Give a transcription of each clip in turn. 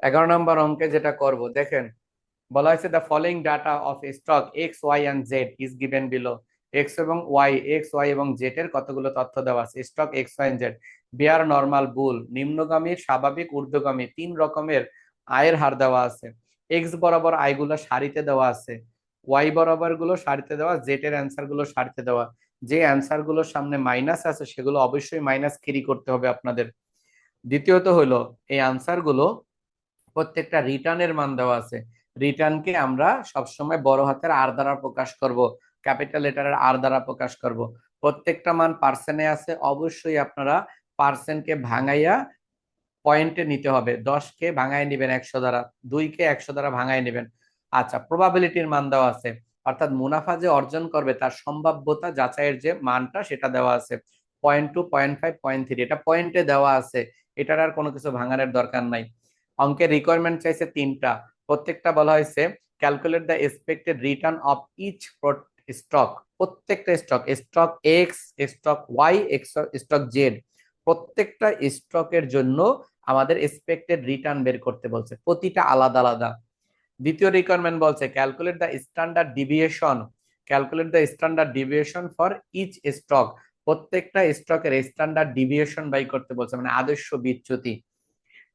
11 নম্বর অঙ্কে যেটা করব দেখেন, বলা হয়েছে the following data of stock X Y and Z is given below. X Y এবং জেড এর কতগুলো তথ্য দেওয়া আছে। Stock X Y and Z, bear, normal, bull, নিম্নগামী, স্বাভাবিক, ঊর্ধ্বগামী তিন রকমের আয়ের হার দেওয়া আছে। এক্স বরাবর আয়গুলো সারিতে দেওয়া আছে, ওয়াই বরাবর গুলো সারিতে দেওয়া, জেড এর অ্যান্সার গুলো সারিতে দেওয়া। যে অ্যান্সার গুলোর সামনে মাইনাস আছে সেগুলো অবশ্যই মাইনাস ক্যারি করতে হবে আপনাদের। দ্বিতীয়ত হলো এই আনসার গুলো প্রত্যেকটা রিটার্নের মান দেওয়া আছে। রিটার্নকে আমরা সবসময় বড় হাতের আর দ্বারা প্রকাশ করব, ক্যাপিটাল লেটারের আর দ্বারা প্রকাশ করব। প্রত্যেকটা মান পার্সেন্টে আছে, অবশ্যই আপনারা পার্সেন্টকে ভাঙাইয়া পয়েন্টে নিতে হবে। 10কে ভাঙায় নেবেন 100 দ্বারা, 2কে 100 দ্বারা ভাঙায় নেবেন। আচ্ছা, প্রবাবিলিটির মান দেওয়া আছে, অর্থাৎ মুনাফা যে অর্জন করবে তার সম্ভাব্যতা যাচাইয়ের যে মানটা সেটা দেওয়া আছে। 0.2, 0.5, 0.3 এটা পয়েন্টে দেওয়া আছে, এটার আর কোনো কিছু ভাঙানোর দরকার নাই। অঙ্কের রিকোয়ারমেন্ট চাইছে তিনটা, প্রত্যেকটা বলা হয়েছে calculate the expected return of each stock. প্রত্যেকটা stock, stock X, stock Y, stock Z, প্রত্যেকটা স্টকের জন্য আমাদের এক্সপেক্টেড রিটার্ন বের করতে বলছে, প্রতিটা আলাদা আলাদা। দ্বিতীয় রিকোয়ারমেন্ট বলছে calculate the standard deviation, for each stock. প্রত্যেকটা স্টকের স্ট্যান্ডার্ড ডিভিয়েশন বাই করতে বলছে, মানে আদর্শ বিচ্যুতি।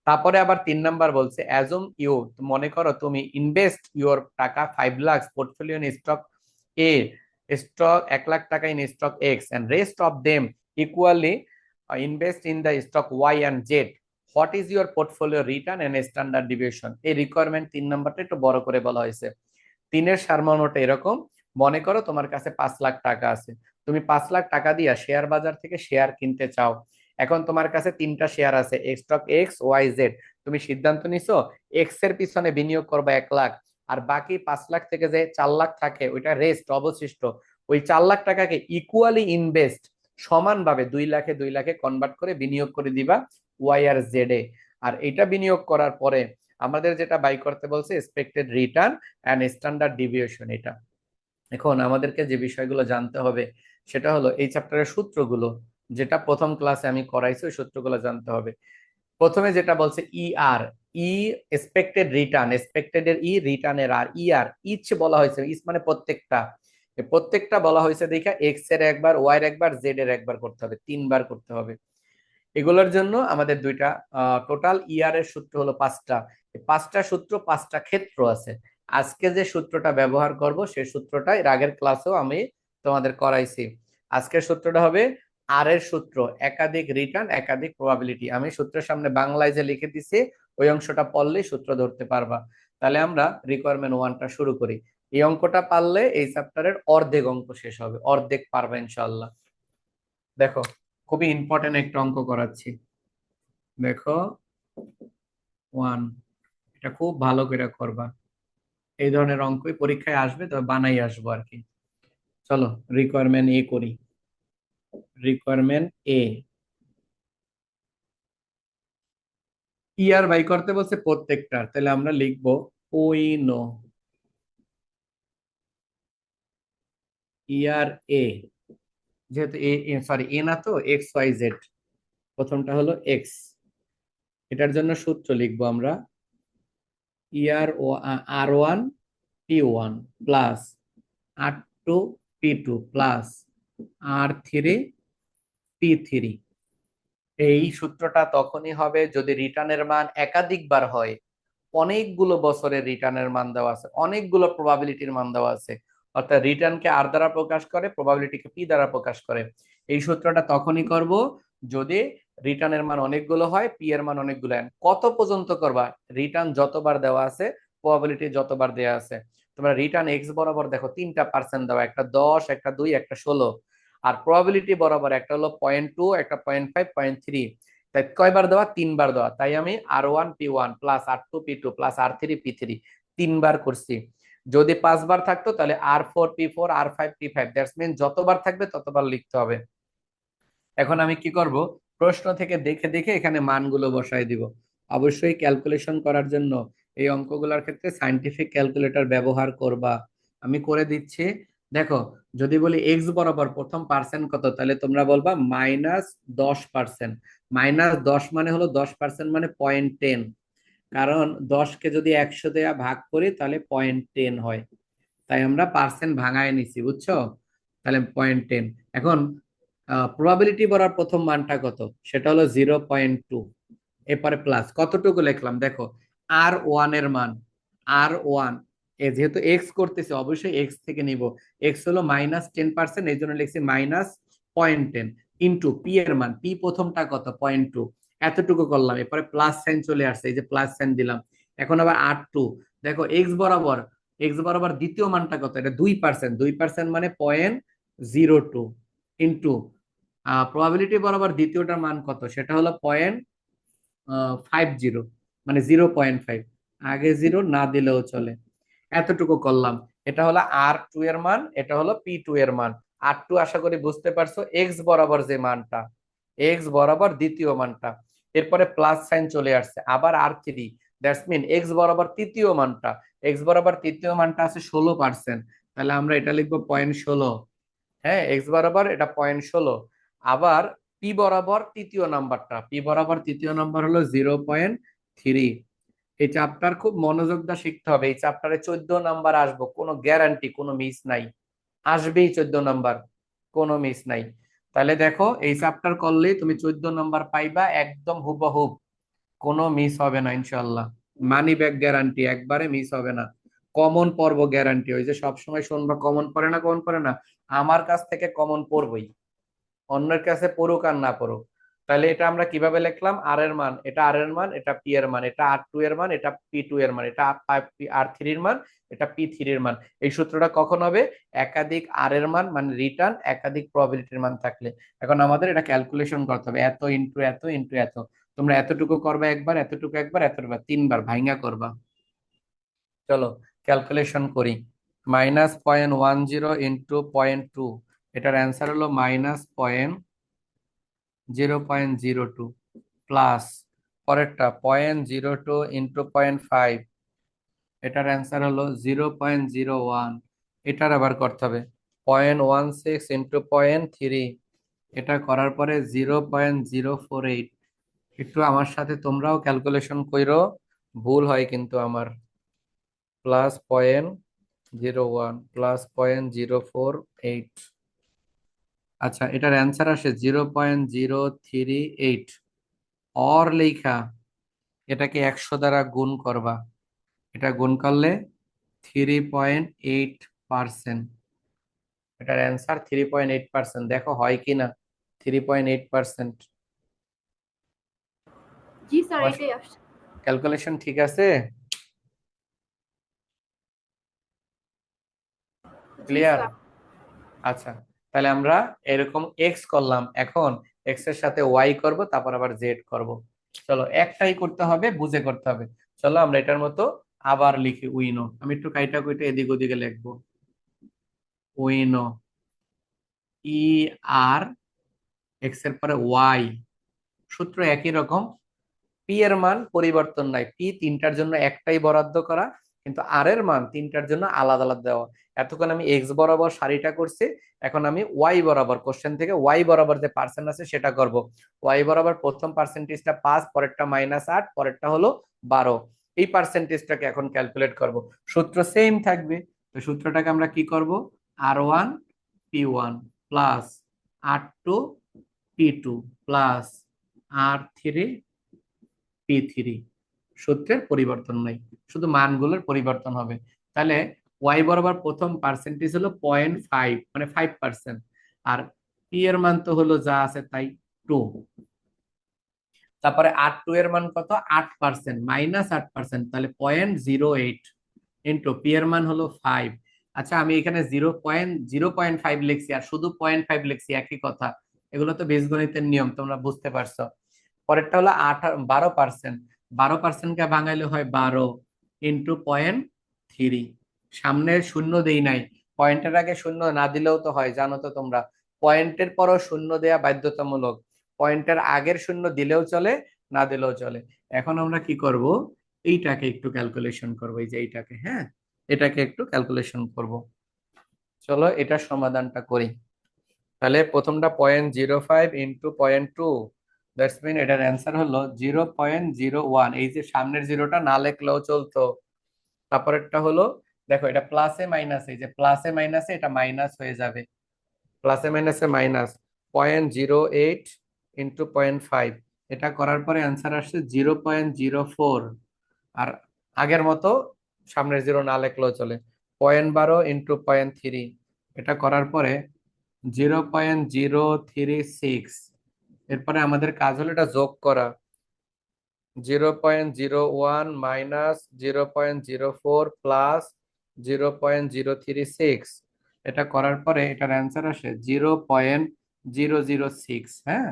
তারপরে আবার 3 নাম্বার বলছে অ্যাজুম ইউ, মনে করো তুমি invest your taka 5 lakh portfolio in stock A, stock 1 lakh taka in stock X and rest of them equally invest in the stock Y and Z. What is your portfolio return and standard deviation. এই requirement 3 নাম্বারটা একটু বড় করে বলা হয়েছে। তিনের সারমর্মটা এরকম, মনে করো তোমার কাছে 5 লাখ টাকা আছে, তুমি 5 লাখ টাকা দিয়া শেয়ার বাজার থেকে শেয়ার কিনতে চাও। এখন তোমার কাছে তিনটা শেয়ার আছে, স্টক এক্স ওয়াই জেড। তুমি সিদ্ধান্ত নিছো এক্স এর পিছনে বিনিয়োগ করবে 1 লাখ, আর বাকি 5 লাখ থেকে যে 4 লাখ থাকে ওইটা রেস্ট অবশিষ্ট, ওই 4 লাখ টাকাকে ইকুয়ালি ইনভেস্ট, সমানভাবে 2 লাখে 2 লাখে কনভার্ট করে বিনিয়োগ করে দিবা ওয়াই আর জেড এ। আর এটা বিনিয়োগ করার পরে আমাদের যেটা বাই করতে বলছে expected return and standard deviation এটা। এখন আমাদেরকে যে বিষয়গুলো জানতে হবে সেটা হলো এই চ্যাপ্টারের সূত্রগুলো, যেটা প্রথম ক্লাসে আমি করাইছি ওই সূত্রগুলো জানতে হবে। প্রথমে যেটা বলছে ই আর, ই এক্সপেক্টেড রিটার্ন, এক্সপেক্টেড এর ই, রিটার্নের আর, ই আর ইচ বলা হয়েছে, ইচ মানে প্রত্যেকটা। প্রত্যেকটা বলা হয়েছে দেখা এক্স এর একবার, ওয়াই এর একবার, জেড এর একবার করতে হবে, 3 বার করতে হবে। এগুলোর জন্য আমাদের দুইটা টোটাল ইয়ার এর সূত্র হলো 5টা। 5টা সূত্র 5টা ক্ষেত্র আছে। আজকে যে সূত্রটা ব্যবহার করব সেই সূত্রটা এর আগের ক্লাসেও আমি তোমাদের করাইছি। আজকের সূত্রটা হবে আর এর সূত্র, একাধিক রিটার্ন একাধিক প্রবাবিলিটি। আমি সূত্রের সামনে বাংলায় যে লিখে দিছি ওই অংশটা পড়লেই সূত্র ধরতে পারবা। তাহলে আমরা রিকোয়ারমেন্ট ওয়ানটা শুরু করি। এই অঙ্কটা পারলে এই চ্যাপ্টারের অর্ধেক অঙ্ক শেষ হবে, অর্ধেক পারবে ইনশাল্লাহ। দেখো, খুবই ইম্পর্টেন্ট একটা অঙ্ক করাচ্ছি। দেখো, ওয়ান, এটা খুব ভালো করে করবা। এই ধরনের অঙ্কই পরীক্ষায় আসবে, তবে বানাই আসবো আর কি। চলো রিকোয়ারমেন্ট এ করি। রিকোয়ারমেন্ট এ, ইয়ার বাই করতে বলছে প্রত্যেকটার, তাহলে আমরা লিখবো ওই নো ইয়ার এ, যেহেতু এ, সরি এ না তো, এক্স ওয়াই জেড, প্রথমটা হলো এক্স। এটার জন্য সূত্র লিখবো আমরা ইয়ার ও আর ওয়ান পি ওয়ান প্লাস আর টু পি টু প্লাস আর থ্রি পি থ্রি। এই সূত্রটা তখনই হবে যদি রিটার্নের মান একাধিকবার হয়, অনেকগুলো বছরের রিটার্নের মান দেওয়া আছে, অনেকগুলো প্রবাবিলিটির মান দেওয়া আছে। অর্থাৎ রিটার্নকে আর দ্বারা প্রকাশ করে, প্রবাবিলিটিকে পি দ্বারা প্রকাশ করে। এই সূত্রটা তখনই করব যদি রিটার্নের মান অনেকগুলো হয়, পি এর মান অনেকগুলো হয়। কত পর্যন্ত করবা? রিটার্ন যতবার দেওয়া আছে, প্রবাবিলিটি যতবার দেওয়া আছে। তোমরা রিটার্ন এক্স বরাবর দেখো 3টা% দেওয়া, একটা 10, একটা 2, একটা 16। আর প্রবাবিলিটি বরাবর একটা হলো 0.2, একটা 0.5, 0.3। তাই কয়বার দেওয়া? 3 বার দেওয়া। তাই আমি R1P1 plus R2P2 plus R3P3 3 বার করছি। যদি 5 বার থাকতো তাহলে R4P4, R5P5, দ্যাটস মিন যতবার থাকবে ততবার লিখতে হবে। এখন আমি কি করব, প্রশ্ন থেকে দেখে দেখে এখানে মানগুলো বসাই দিব। অবশ্যই ক্যালকুলেশন করার জন্য এই অঙ্কগুলোর ক্ষেত্রে সাইন্টিফিক ক্যালকুলেটর ব্যবহার করবা। আমি করে দিচ্ছি। দেখো, যদি বলি এক্স বরাবর প্রথম পার্সেন্ট কত, তাহলে তোমরা বলবা -10%। -10 মানে হলো 10% মানে 0.10। কারণ 10কে যদি 100 দেয়া ভাগ করি তাহলে 0.10 হয়, তাই আমরা পার্সেন্ট ভাঙায় নিছি, বুঝছো? তাহলে 0.10। এখন প্রবাবিলিটি বরাবর প্রথম মানটা কত, সেটা হলো 0.2। এরপরে প্লাস কতটুকু লিখলাম দেখো, R1 এর মান, R1 এ যেহেতু এক্স করতেছে অবশ্যই এক্স থেকে নিব, এক্স হলো -10%, এই জন্য লিখছি -0.10 ইন্টু পি এর মান, পি প্রথমটা কত 0.2, এতটুকু করলাম। এরপরে প্লাস সাইন চলে আসছে, এই যে প্লাস সাইন দিলাম। এখন আবার R2, দেখো এক্স বরাবর দ্বিতীয় মানটা কত, এটা 2%, 2% মানে 0.02 ইন্টু প্রবাবিলিটি বরাবর দ্বিতীয়টার মান কত, সেটা হলো 0.50, মানে 0.5, আগে জিরো না দিলেও চলে, এতটুকু করলাম। এটা হলো R2 এর মান, এটা হলো P2 এর মান। R2 আশা করি বুঝতে পারছো, এক্স বরাবর যে মানটা, এক্স বরাবর দ্বিতীয় মানটা। এরপরে প্লাস সাইন চলে আসছে, আবার R3, দ্যাটস মিন এক্স বরাবর তৃতীয় মানটা, এক্স বরাবর তৃতীয় মানটা আছে 16%, তাহলে আমরা এটা লিখবো 0.16। হ্যাঁ, এক্স বরাবর এটা 0.16। আবার পি বরাবর তৃতীয় নাম্বারটা, পি বরাবর তৃতীয় নাম্বার হলো 0.3। এই চ্যাপ্টার খুব মনোযোগ দিয়ে শিখতে হবে, এই চ্যাপ্টারে 14 নাম্বার আসবো, কোনো গ্যারান্টি, কোনো মিস নাই, আসবেই 14 নাম্বার, কোনো মিস নাই। তাহলে দেখো এই চ্যাপ্টার করলেই তুমি 14 নাম্বার পাইবা, একদম হুবহুব, কোনো মিস হবে না ইনশাল্লাহ। মানি ব্যাক গ্যারান্টি, একবারে মিস হবে না। কমন পড়বো গ্যারান্টি, ওই যে সবসময় শুনবা কমন পড়ে না, কমন পড়ে না, আমার কাছ থেকে কমন পড়বই, অন্যের কাছে পড়ুক আর না পড়ুক। তাহলে এটা আমরা কিভাবে লিখলাম, আর এর মান, এটা আর এর মান, এটা পি এর মান, এটা R2 এর মান, এটা P2 এর মান, এটা R3 এর মান, এটা P3 এর মান। এই সূত্রটা কখন হবে, একাধিক আর এর মান মানে রিটার্ন, একাধিক প্রবাবিলিটির মান থাকলে। এখন আমাদের এটা ক্যালকুলেশন করতে হবে, এত ইন্টু এত ইন্টু এত। তোমরা এতটুকু করবা একবার, এতটুকু একবার, এতটুকু তিনবার ভাইঙ্গা করবা। চলো ক্যালকুলেশন করি। -0.10 ইন্টু 0.2, এটার অ্যান্সার হলো -0.02, প্লাস পরেরটা 0.02 ইন্টু 0.5, এটার অ্যান্সার হলো 0.01। এটার আবার করতে হবে 0.16 ইন্টু 0.3, এটা করার পরে 0.048। একটু আমার সাথে তোমরাও ক্যালকুলেশন করো, ভুল হয় কিন্তু আমার। +0.01 +0.048, আচ্ছা এটার অ্যান্সার আসে 0.038। অর লেখা, এটাকে 100 দ্বারা গুণ করবা, এটা গুণ করলে 3.8%, এটার অ্যান্সার 3.8%। দেখো হয় কি না, 3.8%। জি স্যার, তোমার এটাই আসছে। ক্যালকুলেশন ঠিক আছে? জি ক্লিয়ার? স্যার। আচ্ছা, তাহলে আমরা এরকম এক্স করলাম, এখন এক্স এর সাথে ওয়াই করব, তারপর আবার জেড করব। চলো একটাই করতে হবে, বুঝে করতে হবে। চলো আমরা এটার মতো আবার লিখি উইনো, আমি একটু কাইটা কুইটা এদিক ওদিকে লিখবো। উইনো, ই আর, এক্স এর পরে ওয়াই, সূত্র একই রকম। পি এর মান পরিবর্তন নাই, পি তিনটার জন্য একটাই বরাদ্দ করা, কিন্তু আর এর মান তিনটার জন্য আলাদা আলাদা দেওয়া। এতক্ষণ আমি এক্স বরাবর সারিটা করছি, এখন আমি ওয়াই বরাবর, কোশ্চেন থেকে ওয়াই বরাবর যে পার্সেন্ট আছে সেটা করব। ওয়াই বরাবর প্রথম পার্সেন্টেজটা 5, পরেরটা -8, পরেরটা হলো 12। এই পার্সেন্টেজটাকে এখন ক্যালকুলেট করব, সূত্র সেম থাকবে। তো সূত্রটাকে আমরা কি করব, R1 P1 plus R2 P2 plus R3 P3, সূত্রের পরিবর্তন নাই, শুধু মানগুলোর পরিবর্তন হবে। তাহলে ওয়াই বরাবর প্রথম পার্সেন্টেজ হলো 0.5, মানে 5%, আর পি এর মান তো হলো যা আছে তাই 2। তারপরে R2 এর মান কত, 8%, -8%, তাহলে 0.08 ইন্টু পি এর মান হলো 5। আচ্ছা আমি এখানে 0.05 লিখছি আর শুধু 0.5 লিখছি, একই কথা। এগুলো তো বীজগণিতের নিয়ম, তোমরা বুঝতে পারছো। পরেরটা হলো 12%, 12%কে ভাঙাইলে হয় 12 ইন্টু 0.3। সামনে শূন্য দেই নাই, পয়েন্টের আগে শূন্য না দিলেও তো হয়, জানো তো তোমরা, পয়েন্টের পরও শূন্য দেয়া বাধ্যতামূলক, পয়েন্টের আগের শূন্য দিলেও চলে, না দিলেও চলে। এখন আমরা কি করব, এইটাকে একটু ক্যালকুলেশন করবো, এই যে এইটাকে, হ্যাঁ এটাকে একটু ক্যালকুলেশন করব। চলো এটা সমাধানটা করি। তাহলে প্রথমটা 0.05 ইন্টু 0.2, দ্যাটস মিন এটার অ্যান্সার হলো 0.01। এই যে সামনের জিরোটা না লিখলেও চলতো। তারপরেরটা হলো, দেখো এটা প্লাসে মাইনাসে, এই যে প্লাসে মাইনাসে এটা মাইনাস হয়ে যাবে, প্লাসে মাইনাসে মাইনাস, 0.08 ইন্টু 0.5, এটা করার পরে অ্যান্সার আসছে 0.04। আর আগের মতো সামনের জিরো না লিখলেও চলে, 0.12 ইন্টু 0.3, এটা করার পরে 0.036। এরপরে আমাদের কাজ হলো এটা যোগ করা, 0.01 মাইনাস 0.04 প্লাস 0.036, এটা করার পরে এটার অ্যান্সার আসে 0.006। হ্যাঁ,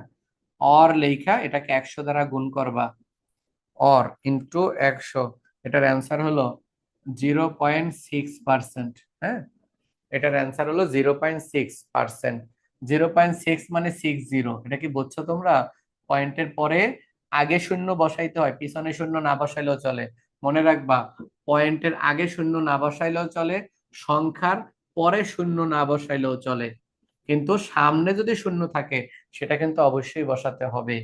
অর লেখা এটাকে 100 দ্বারা গুণ করবা, অর ইন্টু 100, এটার অ্যান্সার হলো 0.6%। হ্যাঁ, এটার অ্যান্সার হলো 0.6%। 0.6 মানে 60, এটা কি বুঝছো তোমরা? পয়েন্টের পরে আগে শূন্য বসাইতে হয়, পিছনে শূন্য না বসাইলেও চলে। মনে রাখবা, পয়েন্টের আগে শূন্য না বসাইলেও চলে, সংখ্যার পরে শূন্য না বসাইলেও চলে, কিন্তু সামনে যদি শূন্য থাকে সেটা কিন্তু অবশ্যই বসাতে হবে।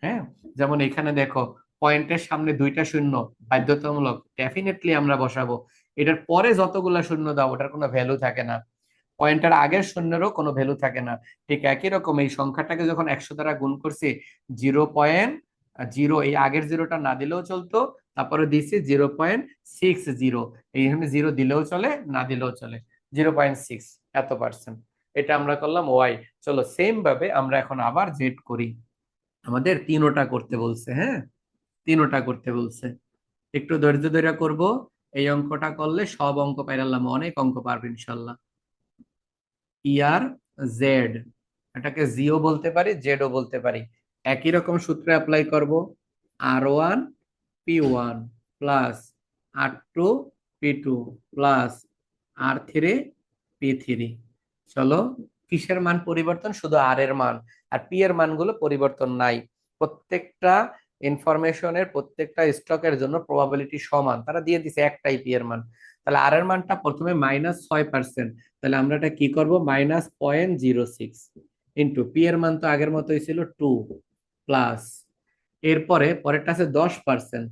হ্যাঁ, যেমন এখানে দেখো, পয়েন্টের সামনে দুইটা শূন্য, বাধ্যতামূলক ডেফিনেটলি আমরা বসাবো। এটার পরে যতগুলা শূন্য দাও ওটার কোনো ভ্যালু থাকে না, পয়েন্টের আগের শূন্যেরও কোনো ভ্যালু থাকে না। ঠিক একই রকম এই সংখ্যাটাকে যখন 100 দ্বারা গুণ করছি, 0.0, এই আগের জিরোটা না দিলেও চলতো, তারপরে দিছি 0.60, এইখানে জিরো দিলেও চলে না দিলেও চলে, 0.6, এত পার্সেন্ট। এটা আমরা করলাম ওয়াই। চলো সেম ভাবে আমরা এখন আবার জেড করি। আমাদের তিনোটা করতে বলছে, হ্যাঁ, তিনোটা করতে বলছে, একটু ধৈর্য ধরে করব। এই অঙ্কটা করলে সব অঙ্ক পাইলাম, অনেক অঙ্ক পারবে ইনশাল্লাহ। ইয়ার জেড, এটাকে জিও বলতে পারি, জেডও বলতে পারি, একই রকম সূত্রে অ্যাপ্লাই করব। R1 P1 plus R2 P2 plus R3 P3। চলো, কিসের মান পরিবর্তন? শুধু আর এর মান, আর পি এর মানগুলো পরিবর্তন নাই। প্রত্যেকটা ইনফরমেশনের, প্রত্যেকটা স্টকের জন্য প্রবাবিলিটি সমান, তারা দিয়ে দিছে একটাই পি এর মান। তাহলে আর এর মানটা প্রথমে -6%, তাহলে আমরা এটা কি করব, -0.06 ইন্টু পি এর মান তো আগের মতোই ছিল 2 প্লাস, এরপরে পরেরটা আছে 10%,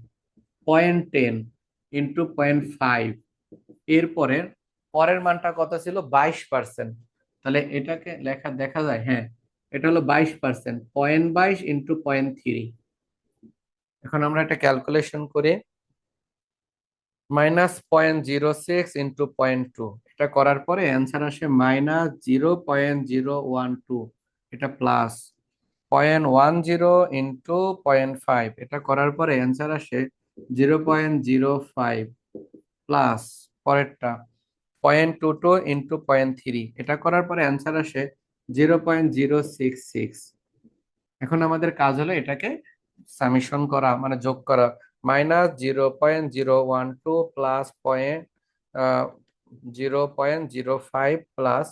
0.10 ইন্টু 0.5, এরপরে পরের মানটা কত ছিল, 22%, তাহলে এটাকে লেখা দেখা যায়, হ্যাঁ, এটা হলো 22%, 0.22 ইন্টু 0.3। এখন আমরা একটা ক্যালকুলেশন করে, -0.06 ইন্টু 0.2, এটা করার পরে অ্যান্সার আসে -0.012, এটা প্লাস 0.10 ইন্টু 0.5, এটা করার পরে অ্যান্সার আসে 0.05 প্লাস, পরেরটা 0.22 ইন্টু 0.3, এটা করার পরে অ্যান্সার আসে 0.066। এখন আমাদের কাজ হলো এটাকে সামেশন করা, মানে যোগ করা, -0.012 প্লাস 0.05 প্লাস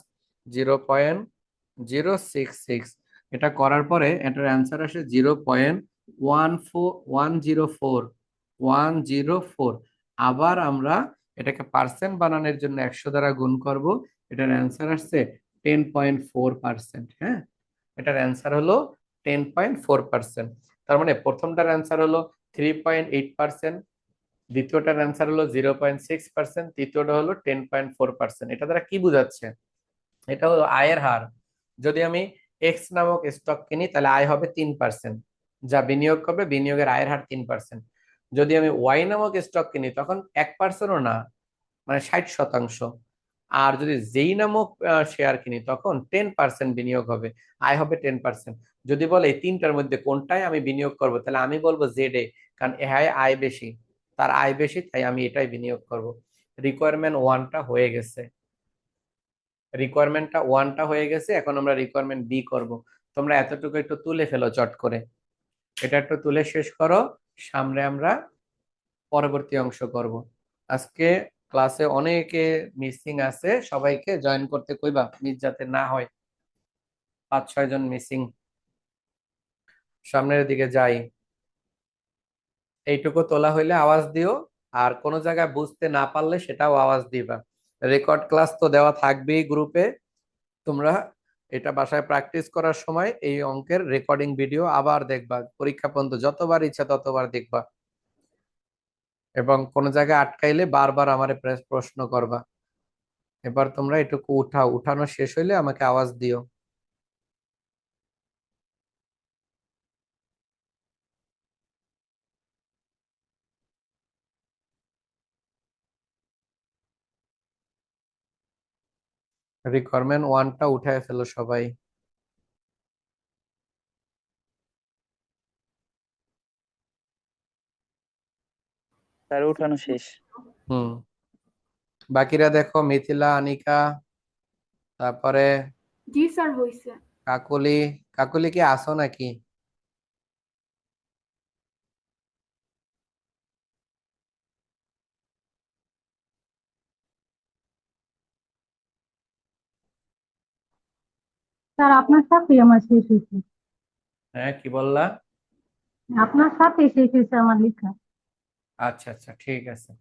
0.066, এটা করার পরে এটার অ্যান্সার আসে 0.104। আবার আমরা এটাকে পার্সেন্ট বানানোর জন্য 100 দ্বারা গুণ করব, এটার অ্যান্সার আসছে 10.4%। হ্যাঁ, এটার অ্যান্সার হলো 10.4%। তার মানে প্রথমটার অ্যান্সার হলো 3.8%, দ্বিতীয়টার অ্যান্সার হলো 0.6%, তৃতীয়টা হলো 10.4%। এটা দ্বারা কি বোঝাচ্ছে? এটা হলো আয়ের হার। যদি আমি এক্স নামক স্টক কিনি তাহলে আয় হবে 3%, যা বিনিয়োগ করবে বিনিয়োগের আয়ের হার 3%। যদি আমি ওয়াই নামক স্টক কিনি তখন 1%ও না, মানে 60%। আর যদি যেই নামক শেয়ার কিনি তখন 10% বিনিয়োগ হবে, আয় হবে 10%। যদি বলে এই তিনটার মধ্যে কোনটায় আমি বিনিয়োগ করব, তাহলে আমি বলবো জেড এ, কারণ এহায় আয় বেশি, তার আয় বেশি, তাই আমি এটাই বিনিয়োগ করব। রিকোয়ারমেন্ট ওয়ানটা হয়ে গেছে, রিকোয়ারমেন্টটা ওয়ানটা হয়ে গেছে, এখন আমরা রিকোয়ারমেন্ট বি করব। তোমরা এতটুকু একটু তুলে ফেলো চট করে, এটা একটু তুলে শেষ করো, সামনে আমরা পরবর্তী অংশ করব। আজকে ক্লাসে অনেকে মিসিং আছে, সবাইকে জয়েন করতে কইবা, মিস যাতে না হয়। 5-6 জন মিসিং, সামনের দিকে যাই। এইটুকু তোলা হইলে আওয়াজ দিও, আর কোনো জায়গায় বুঝতে না পারলে সেটাও আওয়াজ দিবা। রেকর্ড ক্লাস তো দেওয়া থাকবেই গ্রুপে, তোমরা এটা বাসায় প্র্যাকটিস করার সময় এই অঙ্কের রেকর্ডিং ভিডিও আবার দেখবা, পরীক্ষা পর্যন্ত যতবার ইচ্ছা ততবার দেখবা, এবং কোন জায়গায় আটকাইলে বারবার আমারে প্রশ্ন করবা। এবার তোমরা এটুকু উঠাও, উঠানো শেষ হইলে আমাকে আওয়াজ দিও। রিকোয়ারমেন্ট ওয়ানটা উঠায় ফেলো সবাই। স্যার উঠানো শেষ। হুম, বাকিরা দেখো, মিথিলা, আনিকা, তারপরে জি স্যার হইছে। কাকলি। কাকলি কি আসো নাকি? স্যার আপনার সাথে আমার শেষ হয়েছে। হ্যাঁ, কি বললা? আপনার সাথে শেষ হয়েছে আমার লেখা। আচ্ছা আচ্ছা, ঠিক আছে।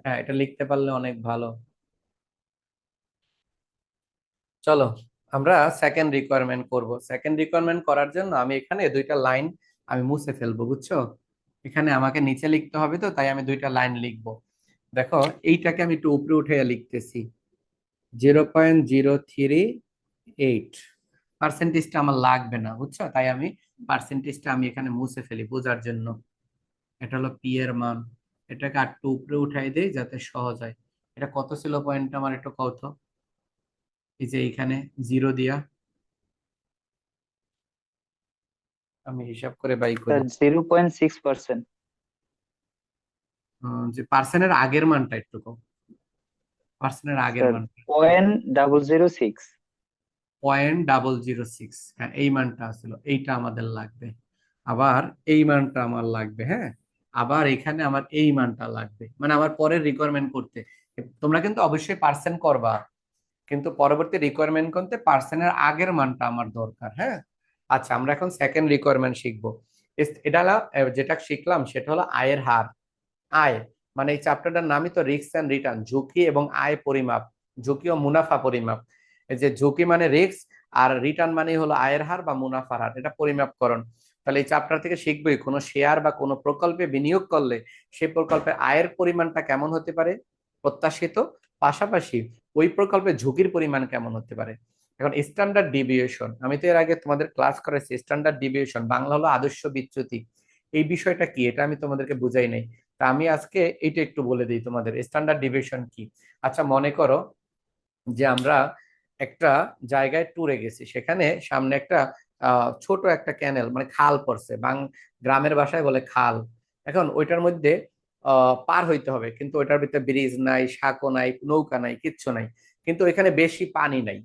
হ্যাঁ, এটা লিখতে পারলে অনেক ভালো। চলো আমরা সেকেন্ড রিকোয়ারমেন্ট করব। সেকেন্ড রিকোয়ারমেন্ট করার জন্য আমি এখানে দুইটা লাইন আমি মুছে ফেলবো, বুঝছো? এখানে আমাকে নিচে লিখতে হবে, তো তাই আমি দুইটা লাইন লিখবো। দেখো, এইটাকে আমি একটু উপরে উঠে লিখতেছি। 0.038 পার্সেন্টেজটা আমার লাগবে না, বুঝছো? তাই আমি পার্সেন্টেজটা আমি এখানে মুছে ফেলি বোঝার জন্য। এটা হলো পি এর মান। এটাকে একটু উপরে উঠাই দেই যাতে সহজ হয়। এটা কত ছিল পয়েন্ট আমার একটু কত? এই যে এইখানে জিরো দিয়া আমি হিসাব করে বাই করি। স্যার 0.6%। যে পার্সেন্টের আগের মানটা একটু কম, পার্সেন্টের আগের স্যার মানটা 0.006। 0.006, হ্যাঁ এই মানটা আসলে এইটা আমাদের লাগবে। আবার এই মানটা আমার লাগবে, হ্যাঁ। আবার এখানে আমার এই মানটা লাগবে, মানে আমার পরের রিকোয়ারমেন্ট করতে। তোমরা কিন্তু অবশ্যই পার্সেন্ট করবা, কিন্তু পরবর্তী রিকোয়ারমেন্ট করতে পার্সেন্টের আগের মানটা আমার দরকার, হ্যাঁ। আচ্ছা, আমরা এখন সেকেন্ড রিকোয়ারমেন্ট শিখবো। এটা হলো যেটা শিখলাম সেটা হলো আয়ের হার। আয় মানে এই চ্যাপ্টারটার নামই তো রিস্ক এন্ড রিটার্ন, ঝুঁকি এবং আয় পরিমাপ, ঝুঁকি ও মুনাফা পরিমাপ। এই যে ঝুঁকি মানে রিস্ক, আর রিটার্ন মানে হলো আয়ের হার বা মুনাফার হার, এটা পরিমাপকরণ। তাহলে এই চ্যাপ্টার থেকে শিখবোই কোনো শেয়ার বা কোনো প্রকল্পে বিনিয়োগ করলে সেই প্রকল্পের আয়ের পরিমাণটা কেমন হতে পারে প্রত্যাশিত, পাশাপাশি ওই প্রকল্পের ঝুঁকির পরিমাণ কেমন হতে পারে। এখন স্ট্যান্ডার্ড ডিভিয়েশন, আমি তো এর আগে তোমাদের ক্লাস করেছি। স্ট্যান্ডার্ড ডিভিয়েশন বাংলা হলো আদর্শ বিচ্যুতি। এই বিষয়টা কি এটা আমি তোমাদেরকে বুঝাই নাই, তা আমি আজকে এইটা একটু বলে দিই তোমাদের স্ট্যান্ডার্ড ডিভিয়েশন কি। আচ্ছা, মনে করো যে আমরা একটা জায়গায় ট্যুরে গেছি, সেখানে সামনে একটা ছোট একটা ক্যানেল মানে খাল পড়ছে, গ্রামের ভাষায় বলে খাল। এখন ওইটার মধ্যে পার হইতে হবে, কিন্তু ওইটার ভিতরে ব্রিজ নাই, সাঁকো নাই, নৌকা নাই, কিচ্ছু নাই, কিন্তু এখানে বেশি পানি নাই।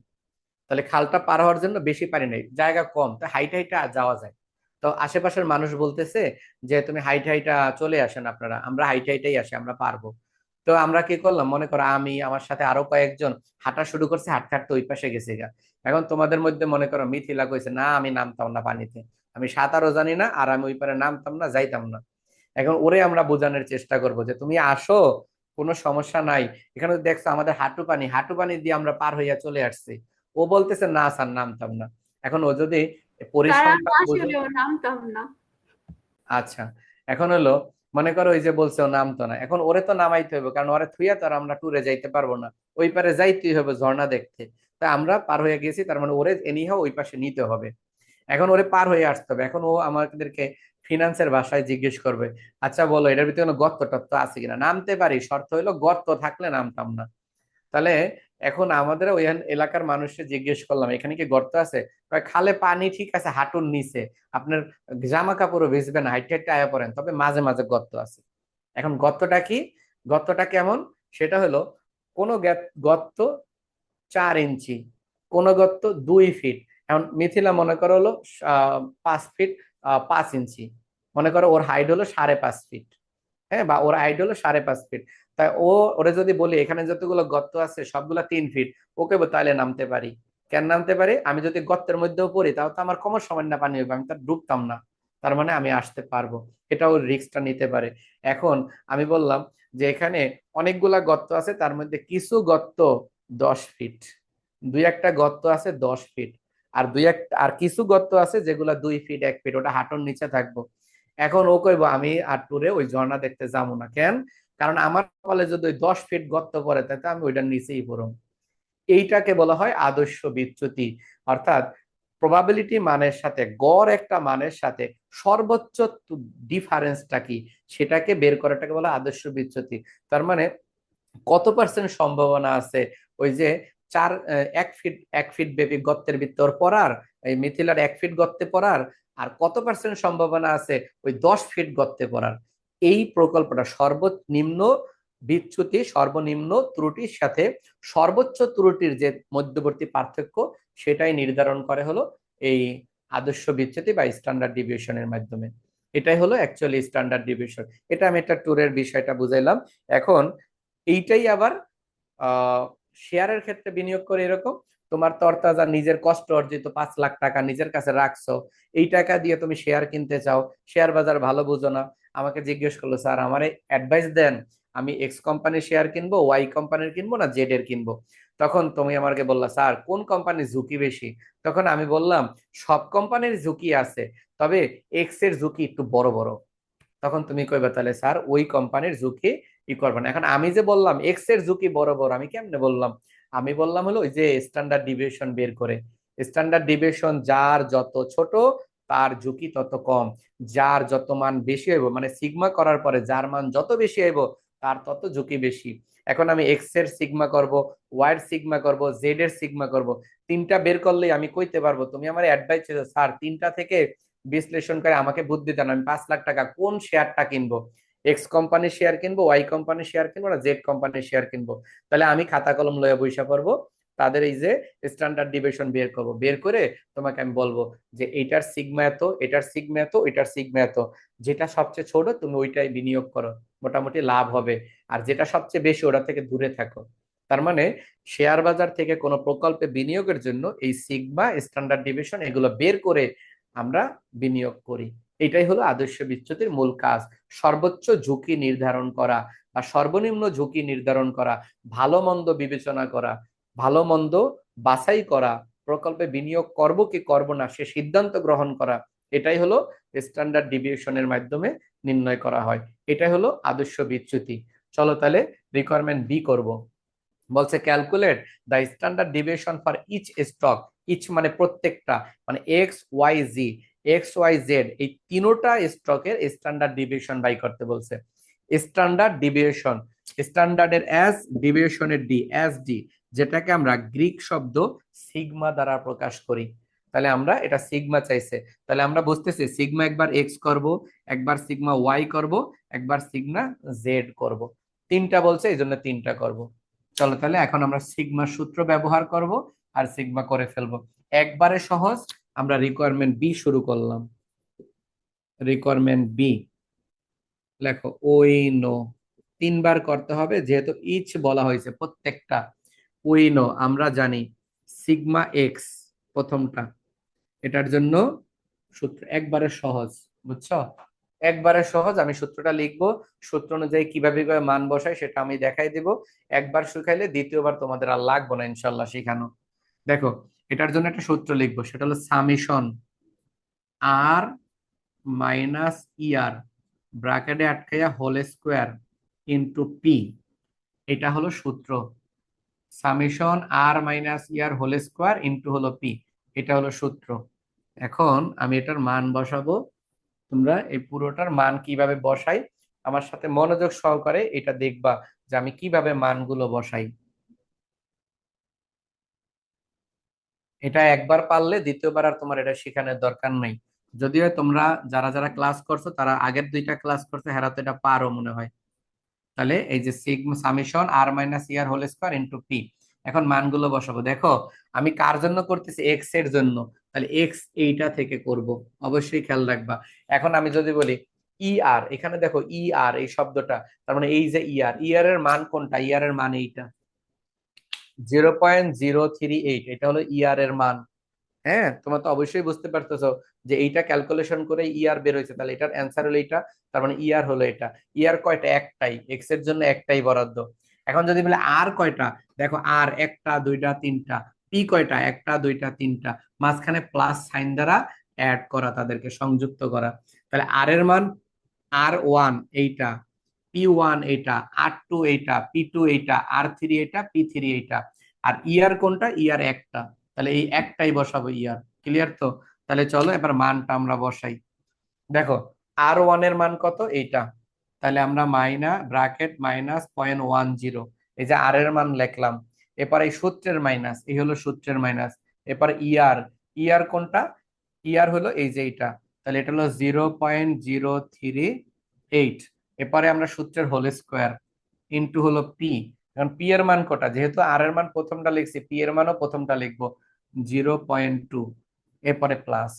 তাহলে খালটা পার হওয়ার জন্য বেশি পানি নেই, জায়গা কম, তো হাইটা হাইটা যাওয়া যায়। তো আশেপাশের মানুষ বলতেছে যে তুমি হাইটা হাইটা চলে আসেন, আপনারা, আমরা হাইটা হাইটাই আসি, আমরা পারবো। তো আমরা কি করলাম, মনে করো আমি আমার সাথে আরো কয়েকজন হাঁটা শুরু করছে, হাঁটতে হাঁটতে ওই পাশে গেছে গা। এখন তোমাদের মধ্যে মনে করো মিথিলা কইছে না আমি নামতাম না পানিতে, আমি সাঁতারও জানি না, আর আমি ওই পারে নামতাম না, যাইতাম না। এখন ওরে আমরা বোঝানোর চেষ্টা করব যে তুমি আসো, কোনো সমস্যা নাই, এখানে তো দেখছো আমাদের হাঁটু পানি, হাঁটু পানি দিয়ে আমরা পার হইয়া চলে আসছি। ও বলতেছে না স্যার নামতাম না। এখন ও যদি স্যার আমি পরিসংখ্যান বুঝে, আসলেও নামতাম না। আচ্ছা, এখন হলো মনে করো ওই যে বলছে ও নামতো না, এখন ওরে তো নামাইতে হবে, কারণ ওরে থুইয়া তো আর আমরা ট্যুরে যাইতে পারবো না, ওই পারে যাইতেই হবে ঝর্ণা দেখতে। তা আমরা পার হয়ে গেছি, তার মানে ওরে এনিহাও ওই পাশে নিতে হবে। এখন ওরে পার হয়ে আসতে হবে, এখন ও আমাদেরকে ফিনান্সের ভাষায় জিজ্ঞেস করবে, আচ্ছা বলো এটার ভিতরে কোনো গর্ত টর্ত আছে কিনা। নামতে পারি, শর্ত হইলো গর্ত থাকলে নামতাম না। তাহলে এখন আমাদের ওই এলাকার মানুষকে জিজ্ঞেস করলাম এখানে কি গর্ত আছে, কয় খালে পানি ঠিক আছে হাঁটুর নিচে, আপনার জামা কাপড়ও ভিজবে না, হাইটে হাইটে আয়া পড়েন, তবে মাঝে মাঝে গর্ত আছে। এখন গর্তটা কি, গর্তটা কেমন, সেটা হলো কোন গর্ত 4 ইঞ্চি, কোন গর্ত 2 ফিট। এখন মিথিলা মনে করো হলো 5 ফিট 5 ইঞ্চি, মনে করো ওর হাইট হলো 5.5 ফিট, হ্যাঁ, বা ওর হাইট হলো 5.5 ফিট। তাই ওরে যদি বলি এখানে যতগুলো গর্ত আছে সবগুলা 3 ফিট, ওকে তাহলে নামতে পারি। কেন নামতে পারি, আমি যদি গর্তের মধ্যেও পড়ি তাও তো আমার কম সামান্য পানি হবে, আমি তার ডুবতাম না, তার মানে আমি আসতে পারবো। এটাও রিস্কটা নিতে পারে। এখন আমি বললাম যে এখানে অনেকগুলা গর্ত আছে, তার মধ্যে কিছু গর্ত 10 ফিট, দুই একটা গর্ত আছে 10 ফিট, আর আর কিছু গর্ত আছে যেগুলা 2 ফিট 1 ফিট, ওটা হাঁটুর নিচে থাকবো। এখন ও কইবো আমি আর ট্যুরে ওই ঝর্ণা দেখতে যাবো না, কেন? কারণ আমার কলেজে যদি 10 ফিট গর্ত পড়ে তাতে আমি ওইটার নিচেই পড়ব। এইটাকে বলা হয় আদর্শ বিচ্যুতি। অর্থাৎ প্রবাবিলিটি মানের সাথে গড় একটা মানের সাথে সর্বোচ্চ ডিফারেন্সটা কি সেটাকে বের করাটাকে বলা আদর্শ বিচ্যুতি। তার মানে কত পার্সেন্ট সম্ভাবনা আছে ওই যে 1 ফিট ব্যাপী গর্তের ভিতর পড়ার, এই মিথিলার 1 ফিট গর্তে পড়ার, আর কত পার্সেন্ট সম্ভাবনা আছে ওই 10 ফিট গর্তে পড়ার। এই প্রকল্পটা সর্বনিম্ন বিচ্যুতি, সর্বনিম্ন ত্রুটির সাথে সর্বোচ্চ ত্রুটির যে মধ্যবর্তী পার্থক্য সেটাই নির্ধারণ করে হলো এই আদর্শ বিচ্যুতি বা স্ট্যান্ডার্ড ডিভিয়েশনের মাধ্যমে। এটাই হলো অ্যাকচুয়ালি স্ট্যান্ডার্ড ডিভিয়েশন। এটা আমি একটা ট্যুরের বিষয়টা বুঝাইলাম। এখন এইটাই আবার শেয়ারের ক্ষেত্রে বিনিয়োগ করে এরকম, তোমার তরতাজা নিজের কষ্ট অর্জিত 5 লাখ টাকা নিজের কাছে রাখছো, এই টাকা দিয়ে তুমি শেয়ার কিনতে চাও, শেয়ার বাজার ভালো বুঝো না, আমাকে জিজ্ঞেস করলো স্যার আমারে অ্যাডভাইস দেন, আমি এক্স কোম্পানির শেয়ার কিনবো, ওয়াই কোম্পানির কিনবো না জেড এর কিনবো। তখন তুমি আমাকে বললা স্যার কোন কোম্পানির ঝুঁকি বেশি? তখন আমি বললাম সব কোম্পানির ঝুঁকি আছে, তবে এক্স এর ঝুঁকি একটু বড় বড়। তখন তুমি কইবা তাহলে স্যার ওই কোম্পানির ঝুঁকি ই করবে না। এখন আমি যে বললাম এক্স এর ঝুঁকি বড় বড়, আমি কেমনে বললাম? আমি বললাম হলো ওই যে স্ট্যান্ডার্ড ডিভিয়েশন বের করে, স্ট্যান্ডার্ড ডিভিয়েশন যার যত ছোট তার ঝুঁকি তত কম, যার যত মান বেশি হইব মানে সিগমা করার পরে যার মান যত বেশি হইব তার তত ঝুঁকি বেশি। এখন আমি এক্স এর সিগমা করব, ওয়াই এর সিগমা করব, জেড এর সিগমা করব, তিনটা বের করলেই আমি কইতে পারবো। তুমি আমার অ্যাডভাইস ছিল স্যার তিনটা থেকে বিশ্লেষণ করে আমাকে বুদ্ধি দেন, আমি 5 লাখ টাকা কোন শেয়ারটা কিনবো, এক্স কোম্পানির শেয়ার কিনবো, ওয়াই কোম্পানির শেয়ার কিনবো না জেড কোম্পানির শেয়ার কিনবো। তাহলে আমি খাতা কলম লয়ে বইসা পড়বো, তাদের এই যে স্ট্যান্ডার্ড ডিভিয়েশন বের করব, বের করে তোমাকে আমি বলবো যে এটার সিগমা এত, এটার সিগমা এত, এটার সিগমা এত, যেটা সবচেয়ে ছোট তুমি ওইটাই বিনিয়োগ করো, মোটামুটি লাভ হবে, আর যেটা সবচেয়ে বেশি ওটা থেকে দূরে থাকো। তার মানে শেয়ার বাজার থেকে কোনো প্রকল্পে বিনিয়োগের জন্য এই সিগমা স্ট্যান্ডার্ড ডিভিয়েশন এগুলো বের করে আমরা বিনিয়োগ করি। এটাই হলো আদর্শ বিচ্যুতির মূল কাজ, সর্বোচ্চ ঝুঁকি নির্ধারণ করা বা সর্বনিম্ন ঝুঁকি নির্ধারণ করা, ভালো মন্দ বিবেচনা করা, ভালো মন্দ বাছাই করা, প্রকল্পে বিনিয়োগ করব কি করব না সে সিদ্ধান্ত গ্রহণ করা। এটাই হলো স্ট্যান্ডার্ড ডিভিয়েশনের মাধ্যমে নির্ণয় করা হয়। এটাই হলো আদর্শ বিচ্যুতি। চলো তাহলে রিকোয়ারমেন্ট বি করব। বলছে calculate the standard deviation for each stock, each মানে প্রত্যেকটা, মানে X Y Z, X Y Z এই তিনোটা স্টকের স্ট্যান্ডার্ড ডিভিয়েশন বাই করতে বলছে। স্ট্যান্ডার্ড ডিভিয়েশন, স্ট্যান্ডার্ডের এস, ডিভিয়েশনের ডি, এস ডি, যেটাকে আমরা গ্রিক শব্দ সিগমা দ্বারা প্রকাশ করি। তাহলে আমরা এটা সিগমা চাইছে, তাহলে আমরা বুঝতেছি সিগমা একবার এক্স করব, একবার সিগমা ওয়াই করব, একবার সিগমা জেড করব, তিনটা বলছে এই জন্য তিনটা করব। চলো তাহলে এখন আমরা সিগমা সূত্র ব্যবহার করব আর সিগমা করে ফেলবো, একবারে সহজ। আমরা রিকোয়ারমেন্ট বি শুরু করলাম। রিকোয়ারমেন্ট বি লেখো ওই নো, তিনবার করতে হবে যেহেতু ইচ বলা হয়েছে প্রত্যেকটা। উই নো আমরা জানি সিগমা এক্স প্রথমটা, এটার জন্য সূত্র একবারে সহজ, বুঝছো? একবারে সহজ, আমি সূত্রটা লিখবো, সূত্র অনুযায়ী কিভাবে কিভাবে মান বসাই সেটা আমি দেখাই দিব। একবার শিখাইলে দ্বিতীয়বার তোমাদের আর লাগবে না ইনশাল্লাহ শিখানো। দেখো এটার জন্য একটা সূত্র লিখবো, সেটা হলো সামেশন আর মাইনাস ইয়ার ব্র্যাকেটে আটকাইয়া হোল স্কোয়ার ইন্টু পি, এটা হলো সূত্র। সামেশন আর মাইনাস ইয়ার হোল স্কোয়ার ইন্টু হলো পি, এটা হলো সূত্র। এখন আমি এটার মান বসাবো, তোমরা এই পুরোটার মান কিভাবে বসাই আমার সাথে মনোযোগ সহকারে এটা দেখবা যে আমি কিভাবে মানগুলো বসাই। এটা একবার পারলে দ্বিতীয়বার আর তোমার এটা শেখানোর দরকার নেই। যদিও তোমরা যারা যারা ক্লাস করছো তারা আগের দুইটা ক্লাস করছো, হেরা তো এটা পারো মনে হয়। তাহলে এই যে সিগমা সামেশন আর মাইনাস ইয়ার হোল স্কয়ার ইনটু পি, এখন মানগুলো বসাবো। দেখো আমি কার জন্য করতেছি, এক্স এর জন্য, তাহলে এক্স এইটা থেকে করব, অবশ্যই খেয়াল রাখবা। এখন আমি যদি বলি ই আর, এখানে দেখো ই আর এই শব্দটা, তার মানে এই যে ইয়ার, ইয়ার এর মান কোনটা? ইয়ার এর মান এইটা 0.038, এটা হলো ইয়ার এর মান। হ্যাঁ তোমরা তো অবশ্যই বুঝতে পারতেছো যে এইটা ক্যালকুলেশন করে ইয়ার বের হয়েছে, তাহলে এটার অ্যান্সার হলো এটা, তার মানে ইয়ার হলো এটা। ইয়ার কয়টা? একটাই, এক্স এর জন্য একটাই বরাদ্দ। এখন যদি বলে আর কয়টা, দেখো আর একটা দুইটা তিনটা, পি কয়টা, একটা দুইটা তিনটা, মাঝখানে প্লাস সাইন দ্বারা অ্যাড করা, তাদেরকে সংযুক্ত করা। তাহলে আর এর মান R1 এইটা, P1 এইটা, R2 এইটা, P2 এইটা, R3 এইটা, P3 এইটা। আর ইয়ার কোনটা, ইয়ার একটা, তাহলে এই একটাই বসাবো ইয়ার। ক্লিয়ার তো? তাহলে চলো এবার মানটা আমরা বসাই। দেখো R1 এর মান কত, এইটা, তাহলে আমরা ব্র্যাকেট -0.10, এই যে আর এর মান লিখলাম। এরপর এই সূত্রের মাইনাস, এই হলো সূত্রের মাইনাস। এরপর ইয়ার, ইয়ার কোনটা, ইয়ার হলো এই যে এইটা, তাহলে এটা হলো 0.038। এরপরে আমরা সূত্রের হোল স্কোয়ার ইন্টু হলো পি। এখন পি এর মান কটা, যেহেতু আর এর মান প্রথমটা লিখছি, পি এর মানও প্রথমটা লিখবো 0.2, এরপরে প্লাস।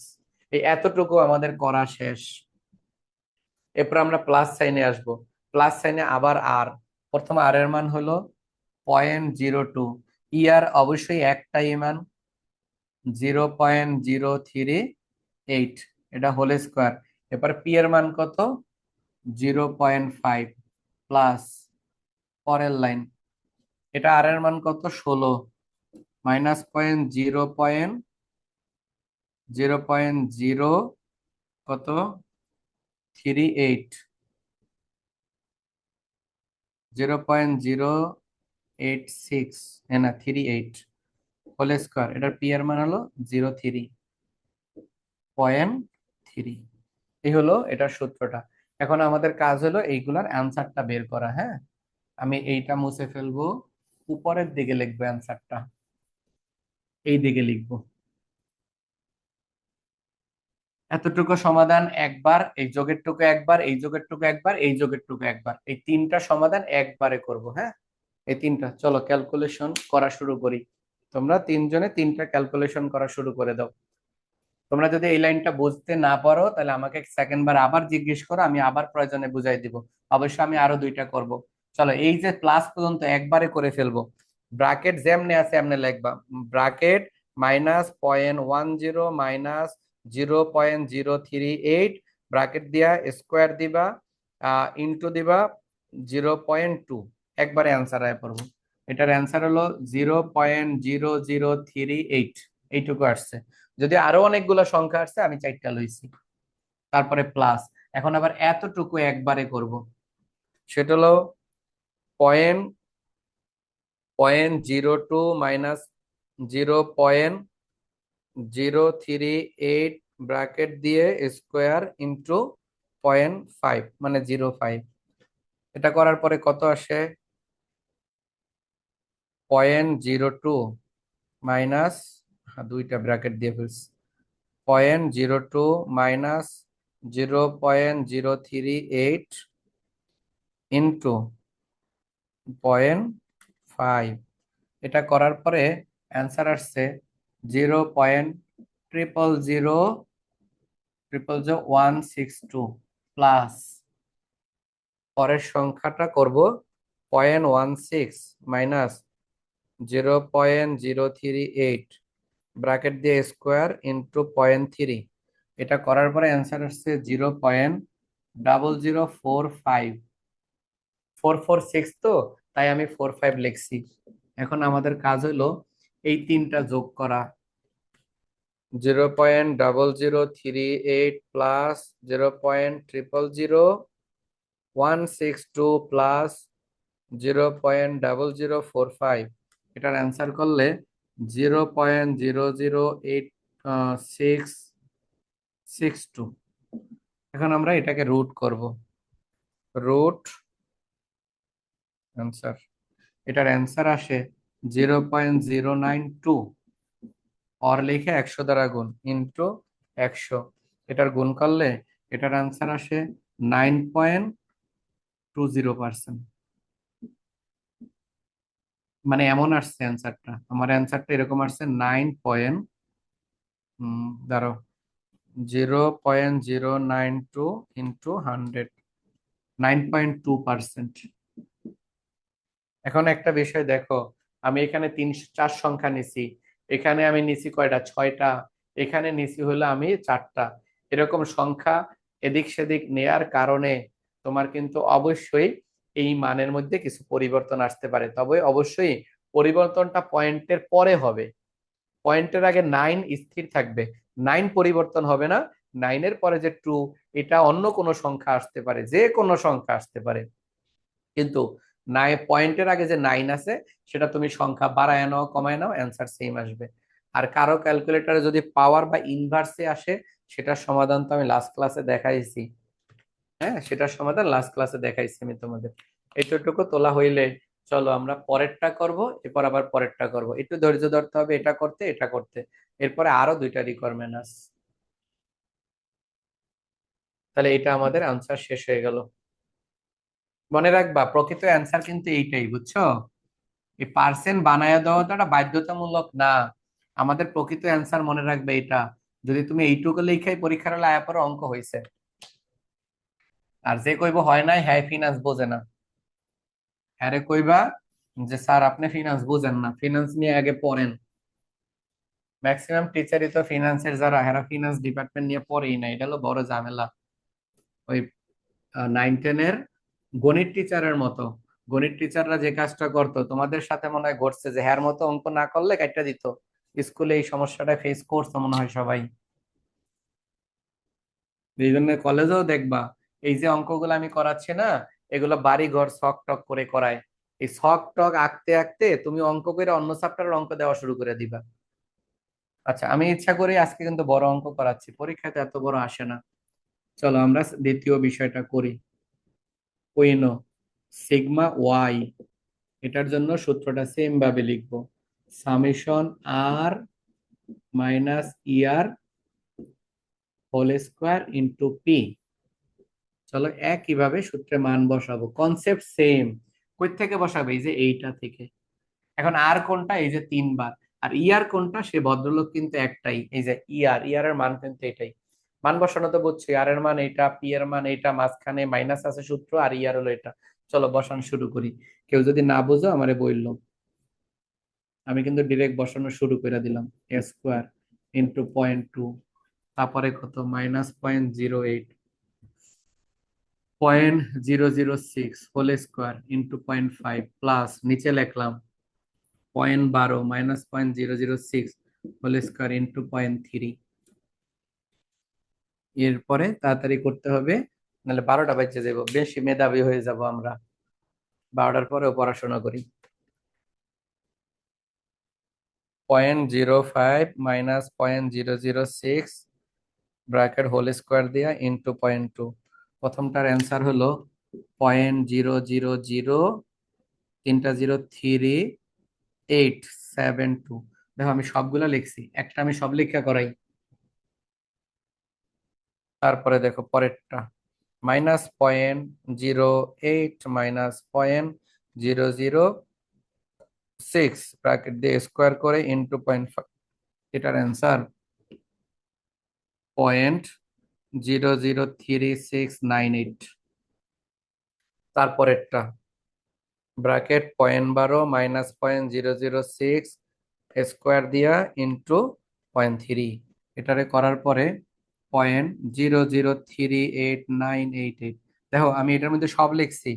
এই এতটুকু আমাদের করা শেষ। এরপর আমরা প্লাস সাইনে আসব, প্লাস সাইনে আবার আর, প্রথম আর এর মান হলো 0.02, ইয়ার অবশ্যই একটাই মান 0.038, এটা হোল স্কোয়ার। এরপর পি এর মান কত, 0.5 প্লাস পরের লাইন, এটা আর এর মান কত 16, মাইনাস পয়েন্ট 0.0 কত 38, 0.086 না 38 হোল স্কোয়ার, এটার পি এর মান হলো 03.3। এই হলো এটার সূত্রটা। এখন আমাদের কাজ হলো এইগুলার অ্যান্সারটা বের করা। হ্যাঁ, আমি এইটা মুছে ফেলবো, উপরের দিকে লিখবো অ্যান্সারটা, এই দিকে লিখবো। এতটুকু সমাধান একবার, এই যোগের টুকু একবার, এই যোগের টুকু একবার, এই যোগের টুকু একবার, এই তিনটা সমাধান একবারে করব। হ্যাঁ, এই তিনটা, চলো ক্যালকুলেশন করা শুরু করি। তোমরা তিনজনে তিনটা ক্যালকুলেশন করা শুরু করে দাও। তোমরা যদি এই লাইনটা বুঝতে না পারো তাহলে আমাকে সেকেন্ড বার আবার জিজ্ঞেস করো, আমি আবার প্রয়োজনে বুঝাই দিব। অবশ্য আমি আরো দুইটা করব। চলো এই যে প্লাস পর্যন্ত একবারে করে ফেলবো। ব্রাকেট যেমনে আছে এমনি লিখবা, ব্রাকেট -0.10 -0.038, ব্রাকেট দিয়া স্কোয়ার দিবা, ইনটু দিবা 0.2, একবারে অ্যান্সার আয় পড়বো। এটার অ্যান্সার হলো 0.0038, এইটুকু আসছে। যদি আরো অনেকগুলো সংখ্যা আসছে, আমি 4টা লইছি। তারপরে প্লাস, এখন আবার এতটুকু একবারে করব, সেটা হলো 0.02 -0.038 ব্র্যাকেট দিয়ে স্কোয়ার ইন্টু 0.5 মানে 0.5। এটা করার পরে কত আসে, 0.02 মাইনাস, দুইটা ব্র্যাকেট দিয়ে ফেলছি, 0.02 মাইনাস 0.038 ইন্টু 0.5। এটা করার পরে অ্যান্সার আসছে 0.000162 প্লাস পরের সংখ্যাটা করব 0.16 মাইনাস 0.038 ব্র্যাকেট দিয়ে স্কোয়ার ইন্টু 0.3। এটা করার পরে অ্যান্সার আসছে 0.0045, 446 তো, তাই আমি 45 লিখছি। এখন আমাদের কাজ হলো এই তিনটা যোগ করা, 0.0038 প্লাস 0.000162 প্লাস 0.0045, এটার অ্যান্সার করলে 0.00862। এখন আমরা এটাকে রুট করব, রুট অ্যান্সার, এটার অ্যান্সার আসে 0.092, অর লিখে 100 দ্বারা গুণ ইন্টু 100, এটার গুণ করলে এটার অ্যান্সার আসে 9.20%। মানে এমন আসছে অ্যান্সারটা, আমার অ্যান্সারটা এরকম আসছে 0.092 ইন্টু 100, 9.2%। এখন একটা বিষয় দেখো, আমি এখানে 4 সংখ্যা নিছি, এখানে আমি নিছি কয়টা, 6টা, এখানে নিছি হলো আমি 4টা। এরকম সংখ্যা এদিক সেদিক নেয়ার কারণে তোমার কিন্তু অবশ্যই এই মানের মধ্যে কিছু পরিবর্তন আসতে পারে, তবে অবশ্যই পরিবর্তনটা পয়েন্টের পরে হবে। পয়েন্টের আগে 9 স্থির থাকবে, 9 পরিবর্তন হবে না। 9-এর পরে যে 2, এটা অন্য কোনো সংখ্যা আসতে পারে, যে কোনো সংখ্যা আসতে পারে, কিন্তু পয়েন্টের আগে যে 9 আছে সেটা তুমি সংখ্যা বাড়ায় নাও কমায় নাও, অ্যান্সার সেম আসবে। আর কারো ক্যালকুলেটরে যদি পাওয়ার বা ইনভার্সে আসে, সেটার সমাধান তো আমি লাস্ট ক্লাসে দেখাইছি। হ্যাঁ, সেটার সমাধান লাস্ট ক্লাসে দেখাইছি আমি তোমাদের। এতটুকু তোলা হইলে চলো আমরা পরেরটা করব, এরপর আবার পরেরটা করব। একটু ধৈর্য ধরতে হবে, এটা করতে এটা করতে, এরপরে আরো 2টা রিকোয়ারমেন্ট আছে। তাহলে এটা আমাদের আনসার শেষ হয়ে গেল। মনে রাখবা প্রকৃত অ্যান্সার কিন্তু এইটাই, বুঝছো? এই পার্সেন্ট বানায় দেওয়াটা একটা বাধ্যতামূলক না। আমাদের প্রকৃত অ্যান্সার মনে রাখবে এটা। যদি তুমি এইটুকু লেখাই পরীক্ষার হলে আয়া পরে অঙ্ক হয়েছে। আর যে কইব হয় নাই, হ্যাঁ ফিনান্স বোঝে না, হ্যাঁ রে কইবা যে স্যার আপনি ফিনান্স বুঝেন না, ফিনান্স নিয়ে আগে পড়েন। ম্যাক্সিমাম টিচারই তো ফিনান্সের যারা, এরা ফিনান্স ডিপার্টমেন্ট নিয়ে পড়েই না, এটা হলো বড় ঝামেলা। ওই 9-10-এর গণিত টিচারের মতো, গণিত টিচাররা যে কাজটা করতো তোমাদের সাথে মনে হয় ঘটছে, যে হ্যার মতো অঙ্ক না করলে কাইটা দিত। স্কুলে এই সমস্যাটা ফেস করছো মনে হয় সবাই। এই জন্য কলেজেও দেখবা এই যে অঙ্কগুলো আমি করাচ্ছি না, এগুলো বাড়ি ঘর শখ টক করে করায়। এই শখ টক আঁকতে আঁকতে তুমি অঙ্ক করে অন্য চ্যাপ্টারের অঙ্ক দেওয়া শুরু করে দিবা। আচ্ছা, আমি ইচ্ছা করে আজকে কিন্তু বড় অঙ্ক করাচ্ছি, পরীক্ষাতে এত বড় আসে না। চলো আমরা দ্বিতীয় বিষয়টা করি। কোইনো সিগমা ওয়াই, এটার জন্য সূত্রটা সেম ভাবে লিখবো, সামেশন আর মাইনাস ইয়ার হোল স্কোয়ার ইন্টু পি। চলো একইভাবে সূত্রে মান বসাবো, কনসেপ্ট সেম। কই থেকে বসাবে? এই যে এইটা থেকে। এখন আর কোনটা? এই যে 3 বার। আর ইয়ার কোনটা? সে ভদ্রলোক কিন্তু একটাই, এই যে ইয়ার, ইয়ারের মান কিন্তু এটাই। মান বসানো তো বুঝছি, আর এর মান এইটা, পি এর মান এইটা, মাঝখানে মাইনাস আছে সূত্র, আর ইয়ার হলো এটা। চলো বসানো শুরু করি। কেউ যদি না বুঝো আমারে বললো, আমি কিন্তু ডিরেক্ট বসানো শুরু করে দিলাম। এ স্কোয়ার ইন্টু 0.2, তারপরে কত, -0.08, 0.006 হোল স্কোয়ার ইন্টু 0.5, প্লাস নিচে লিখলাম 0.12 -0.006 হোল স্কোয়ার ইন্টু 0.3। এরপরে তাড়াতাড়ি করতে হবে, নাহলে 12টা বাজে যাবো, বেশি মেধাবী হয়ে যাব আমরা, 12টার পরেও পড়াশোনা করি। 0.05 -0.006 ব্র্যাকেট হোল স্কোয়ার দিয়া ইন্টু 0.2। প্রথমটার অ্যান্সার হলো 0.000, 3টা 0, 3872। দেখো আমি সবগুলা লিখছি, একটা আমি সব লেখা করাই। তারপরে দেখো পরেরটা, -0.08 -0.006 ব্র্যাকেট দিয়ে স্কোয়ার করে ইন্টু 0.5। এটার অ্যান্সার 0.003698। তারপরেরটা ব্র্যাকেট 0.12 -0.006 স্কোয়ার দিয়া ইন্টু 0.3। এটারে করার পরে 0.003898। দেখো আমি এটার মধ্যে সব লিখছি।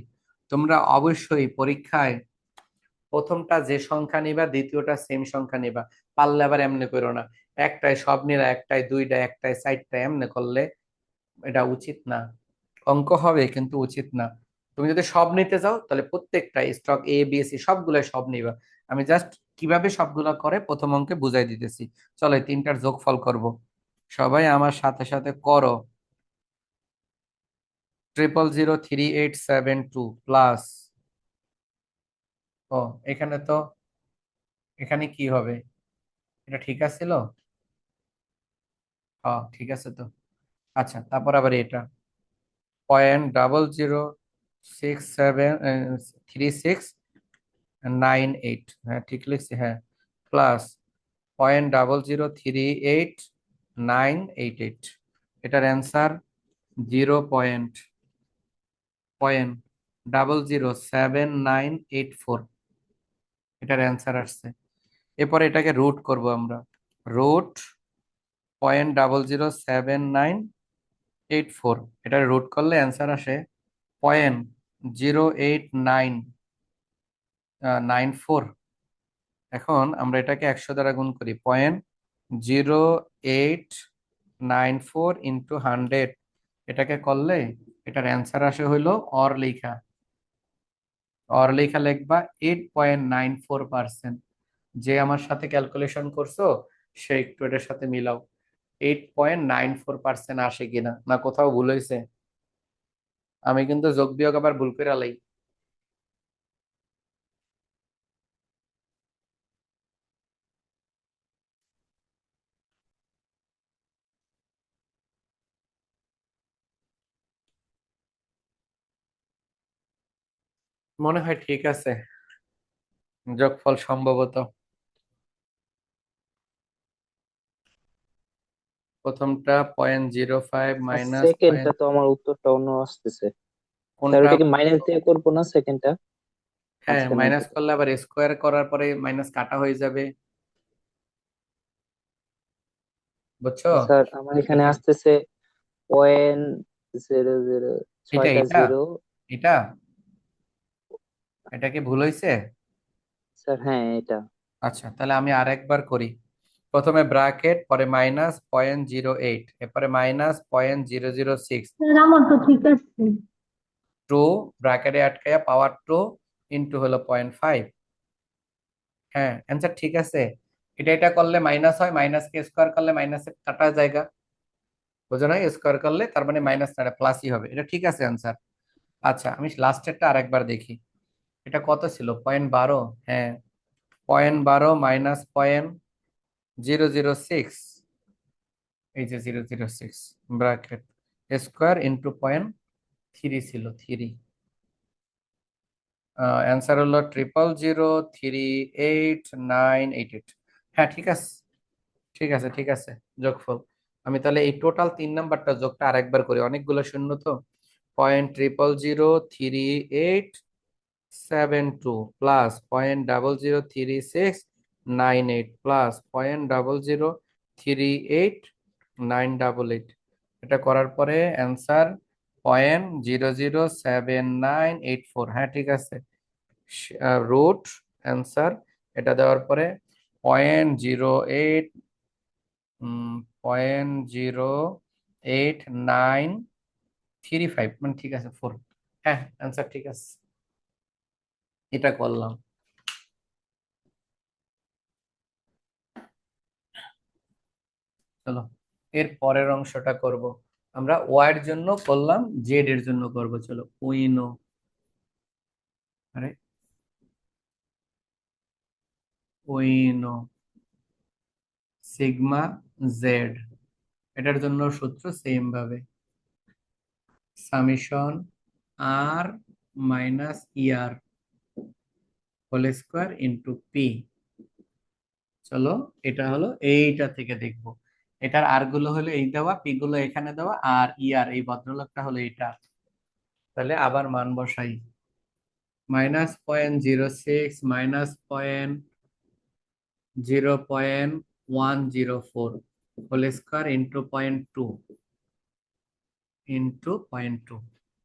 তোমরা অবশ্যই পরীক্ষায় প্রথমটা যে সংখ্যা নিবা, দ্বিতীয়টা সেম সংখ্যা নিবা। পারলে আবার এমনি করো না, একটাই সব নিলা, একটাই দুইটা, একটাই চারটা, এমনি করলে এটা উচিত না। অঙ্ক হবে কিন্তু উচিত না। তুমি যদি সব নিতে যাও তাহলে প্রত্যেকটা স্টক এ বি সি সবগুলাই সব নিবা। আমি জাস্ট কিভাবে সবগুলা করে প্রথম অঙ্কে বুঝাই দিতেছি। চলো এই 3টার যোগফল করব, সবাই আমার সাথে সাথে করো। 0.03872 প্লাস, ও এখানে তো, এখানে কি হবে? এটা ঠিক আছিল? ঠিক আছে তো। আচ্ছা, তারপর আবার এটা 0.0673698, হ্যাঁ ঠিক লিখছি, হ্যাঁ, প্লাস 0.0038988। এটার অ্যান্সার 0.00798 এটার অ্যান্সার আসছে। এরপরে এটাকে রুট করব আমরা, রুট 0.00798, এটার রুট করলে অ্যান্সার আসে 0.08994। এখন আমরা এটাকে 100 দ্বারা গুণ করি, 0.0894 ইন্টু 100, এটাকে করলে এটার অ্যান্সার আসে হইলো অর লেখা লিখবা 8.94%। যে আমার সাথে ক্যালকুলেশন করছো সে একটু এটার সাথে মিলাও, 8.94% আসে কিনা, না কোথাও ভুল হয়েছে? আমি কিন্তু যোগ বিয়োগ আবার ভুল করে লাই। মনে হয় ঠিক আছে, যোগফল সম্ভবত প্রথমটা 0.05 মাইনাস সেকেন্ডটা তো আমার উত্তরটা অন্য আসতেছে। স্যার কোনটা? ওটা কি মাইনাস দিয়ে করবো না সেকেন্ডটা? হ্যাঁ, মাঝখানে মাইনাস যেটা। করলে আবার স্কোয়ার করার পরে মাইনাস কাটা হয়ে যাবে, বুঝছো? স্যার আমার এখানে দেখো, আসতেছে 0.00 এটা ছয়টা এটা জিরো। এটা এটা কি ভুল হয়েছে? স্যার হ্যাঁ এটা। আচ্ছা, তাহলে আমি আরেকবার করি। প্রথমে ব্র্যাকেট, পরে -0.08, এরপরে -0.006, স্যার আমার তো ঠিক আছে। টু, ব্র্যাকেটে আটকায়া পাওয়ার 2 ইন্টু হলো 0.5। হ্যাঁ, অ্যান্সার ঠিক আছে। এটা করলে মাইনাস হয়, মাইনাস কে স্কোয়ার করলে মাইনাস কাটা জায়গা, বুঝো না? স্কোয়ার করলে তার মানে মাইনাস না, প্লাসই হবে, এটা ঠিক আছে অ্যান্সার। আচ্ছা, আমি লাস্টেরটা আরেকবার দেখি। এটা কত ছিল? 0.12। হ্যাঁ, 0.12 মাইনাস 0.006, এই যে 0.006 ব্র্যাকেট স্কোয়ার ইন্টু 0.3 ছিল, 3। অ্যান্সার হলো 0.0038988। হ্যাঁ, ঠিক আছে, ঠিক আছে, ঠিক আছে। যোগফল, আমি তাহলে এই টোটাল 3 নাম্বারটা যোগটা আরেকবার করি, অনেকগুলো শূন্য তো। 0.0003872 প্লাস 0.0036988 প্লাস 0.0038988, এটা করার পরে অ্যান্সার 0.00798 হ্যাঁ, ঠিক আছে। রুট অ্যান্সার, এটা দেওয়ার পরে 0.08 0.08935, মানে ঠিক আছে 4। হ্যাঁ, অ্যান্সার ঠিক আছে, এটা করলাম। চলো, এর পরের অংশটা করব। আমরা ওয়াই এর জন্য করলাম, জেড এর জন্য করব। চলো, উইনো, আরে উইনো সিগমা জেড, এটার জন্য সূত্র সেম ভাবে, সামেশন আর minus ER whole square into P. চলো, এটা হলো এইটা থেকে দেখবো, এটার আর গুলো হলো এই দেওয়া, পি গুলো এখানে দেওয়া, আর ইআর এই ভদ্রলোকটা হলো এটা। তাহলে আবার মান বসাই, -0.06 -0.104 whole square into 0.2 into 0.2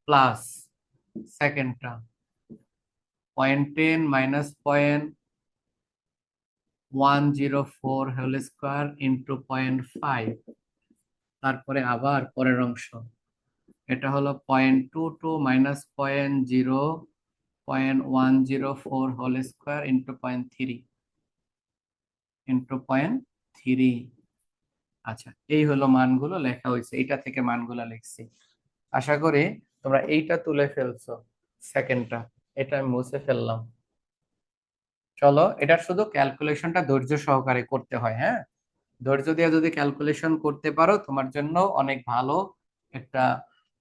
plus সেকেন্ডটা 0.10 -0.104 হোল স্কোয়ার ইন্টু 0.5, তারপরে আবার পরের অংশ, এটা হলো 0.22 -0.104 হোল স্কোয়ার ইন্টু 0.3 ইন্টু 0.3। আচ্ছা, এই হলো মানগুলো লেখা হয়েছে, এটা থেকে মানগুলো লিখছি। আশা করি তোমরা এইটা তুলে ফেলছো, সেকেন্ডটা এটা আমি মুছে ফেললাম। চলো, এটা শুধু ক্যালকুলেশনটা ধৈর্য সহকারে করতে হয়, হ্যাঁ? ধৈর্য দিয়ে যদি ক্যালকুলেশন করতে পারো তোমার জন্য অনেক ভালো একটা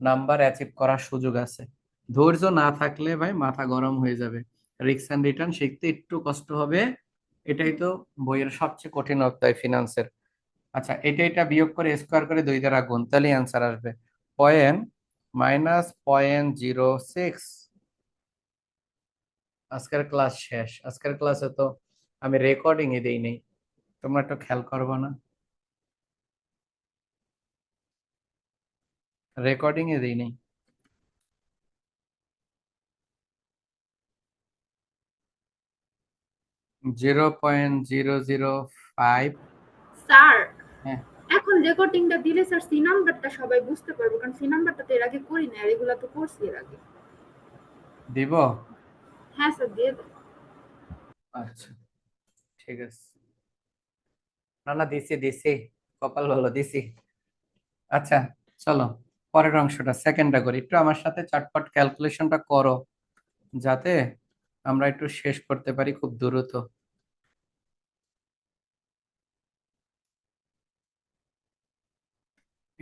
নাম্বার অ্যাচিভ করার সুযোগ আছে। ধৈর্য না থাকলে ভাই মাথা গরম হয়ে যাবে, রিস্ক এন্ড রিটার্ন শিখতে একটু কষ্ট হবে, এটাই তো বইয়ের সবচেয়ে কঠিন অধ্যায় ফিনান্সের। আচ্ছা, এটা বিয়োগ করে স্কোয়ার করে 2 দ্বারা গুণ, তাহলে অ্যান্সার আসবে -0.06। আজকের ক্লাস শেষ, আজকের ক্লাসে তো আমি রেকর্ডিং এ দেই নেই, তোমরা একটু খেয়াল করবো না? রেকর্ডিং এ দেই নেই। 0.005। স্যার হ্যাঁ, এখন রেকর্ডিংটা দিলে স্যার সি নাম্বারটা সবাই বুঝতে পারবো, কারণ সি নাম্বারটা তো এর আগে করি না, আর এগুলা তো করছি এর আগে। দিব। হ্যাঁ স্যার দিয়ে দেন। আচ্ছা, ঠিক আছে। না না, দিছি দিছি, কপাল ভালো, দিছি। আচ্ছা, চলো পরের অংশটা, সেকেন্ডটা করি। একটু আমার সাথে চটপট ক্যালকুলেশনটা করো, যাতে আমরা একটু শেষ করতে পারি খুব দ্রুত।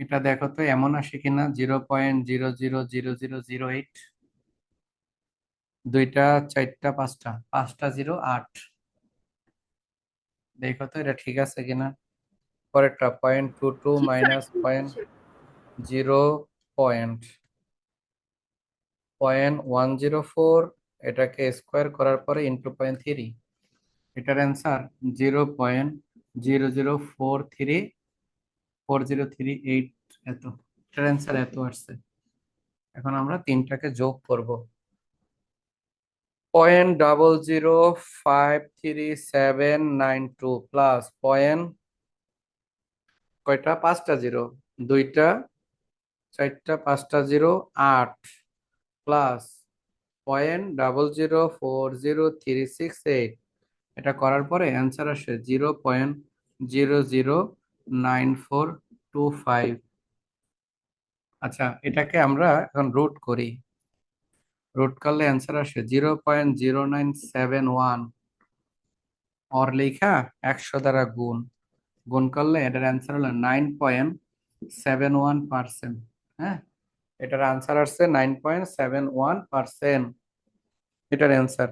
এটা দেখো তো এমন আসে কিনা, 0.000008। দুইটা, চারটা, পাঁচটা, পাঁচটা জিরো, 8। দেখো তো এটা ঠিক আছে কিনা। পরেরটা 0.22 ঠিক স্যার, মাইনাস একটু পয়েন্ট জিরো পয়েন্ট 0.104, এটাকে স্কোয়ার করার পরে ইন্টু 0.3। এটার অ্যান্সার 0.0043403 এত। এটার অ্যান্সার এত আসছে। এখন আমরা তিনটাকে যোগ করব। 0.0053792 প্লাস কয়টা, পাঁচটা জিরো, দুইটা, চারটা, পাঁচটা জিরো, 8 প্লাস 0.0040368। এটা করার পরে অ্যান্সার আসে 0.00942 আচ্ছা, এটাকে আমরা এখন রুট করি। রুট করলে অ্যান্সার আসে 0.0971। অর লেখা 100 দ্বারা গুণ, গুণ করলে এটার অ্যান্সার হলো 9.71%। হ্যাঁ, এটার আনসার আসছে 9.71%। এটার অ্যান্সার।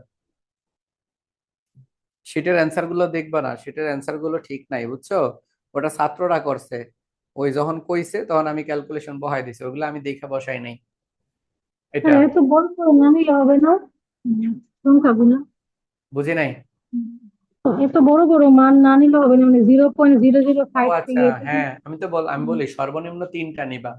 শিটের অ্যান্সার গুলো দেখবা না, শিটের অ্যান্সার গুলো ঠিক নাই, বুঝছো? ওটা ছাত্ররা করছে, ওই যখন কইছে তখন আমি ক্যালকুলেশন বহাই দিছি, ওগুলো আমি দেখে বসাই নাই। এটা স্যার এত বড় করে না নিলে হবে না? উম, সংখ্যাগুলো বুঝি নাই। এত বড় বড় মান না নিলে হবে না, মানে জিরো পয়েন্ট জিরো জিরো ও ফাইভ আচ্ছা, থ্রি হ্যাঁ, আমি বলি সর্বনিম্ন তিনটা নিবা।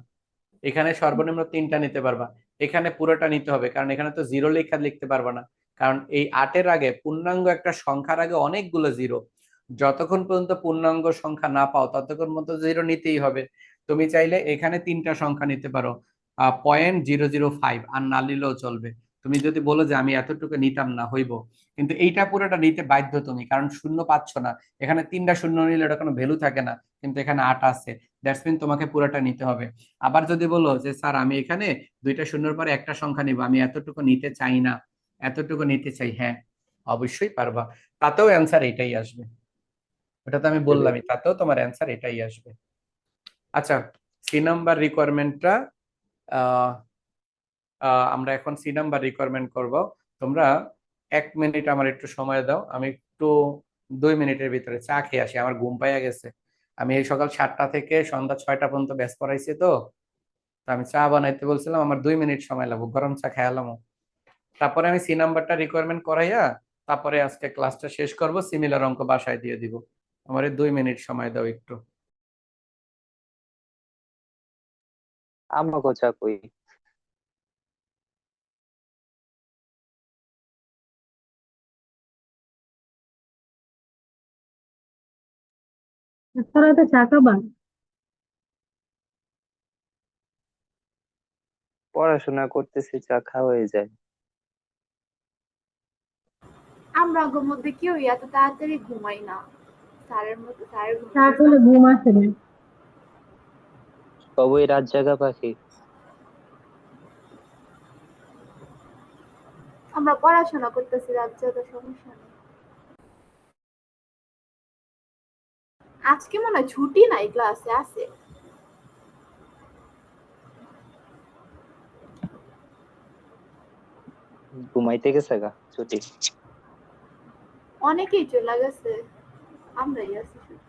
এখানে সর্বনিম্ন তিনটা নিতে পারবা। এখানে পুরোটা নিতে হবে, কারণ এখানে তো জিরো লেখা লিখতে পারবা না। কারণ এই 8-এর আগে, পূর্ণাঙ্গ একটা সংখ্যার আগে অনেকগুলো জিরো। যতক্ষণ পর্যন্ত পূর্ণাঙ্গ সংখ্যা না পাও ততক্ষণ মতো জিরো নিতেই হবে। তুমি চাইলে এখানে তিনটা সংখ্যা নিতে পারো, 0.005, আর না নিলেও চলবে। তুমি যদি বলো যে আমি এতটুকু নিতাম না, হইব। কিন্তু এইটা পুরোটা নিতে বাধ্য তুমি, কারণ শূন্য পাচ্ছ না। এখানে তিনটা শূন্য নিলে ওটা কোনো ভ্যালু থাকে না, কিন্তু এখানে 8 আছে। দ্যাটস মিন তোমাকে পুরোটা নিতে হবে। আবার যদি বলো যে স্যার আমি এখানে দুইটা শূন্যর পরে একটা সংখ্যা নিব, আমি এতটুকু নিতে চাই না, এতটুকু নিতে চাই, হ্যাঁ, অবশ্যই পারবা। তাতেও অ্যান্সার এটাই আসবে। ওটা তো আমি বললামই, তাতেও তোমার অ্যান্সার এটাই আসবে। আচ্ছা, সি নাম্বার রিকোয়ারমেন্টটা আমরা এখন সি নাম্বার রিকোয়ারমেন্ট করব। তোমরা 1 মিনিট আমার একটু সময় দাও, আমি একটু 2 মিনিটের ভিতরে চা খেয়ে আসি, আমার ঘুম পাইয়া গেছে। আমি এই সকাল 7টা থেকে সন্ধ্যা 6টা পর্যন্ত ব্যস্ত পড়াইছি তো। তো আমি চা বানাইতে বলছিলাম, আমার 2 মিনিট সময় লাগবে, গরম চা খেয়ালাম। তারপরে আমি সি নাম্বারটা রিকোয়ারমেন্ট করাইয়া তারপরে আজকে ক্লাসটা শেষ করব, সিমিলার অঙ্ক বাসায় দিয়ে দিব। আমার 2 মিনিট সময় দাও একটু। আমাকে চা কই? স্যার এত চা খাবার? পড়াশোনা করতেছি, চা খাওয়া হয়ে যায়। আমরা আগের মধ্যে কেউই এত তাড়াতাড়ি ঘুমাই না, স্যারের মতো স্যারের চা ঘুমাতে খেলে ঘুম আসে না। সবই রাত জাগা পাখি। আমরা পড়াশোনা করতেছি, রাত জাগা সমস্যা নেই। আজকে মনে হয় ছুটি নাই, ক্লাসে আছে। ঘুমাইতে গেছে গা ছুটি। অনেকেই চলে গেছে, আমরাই আছি শুধু।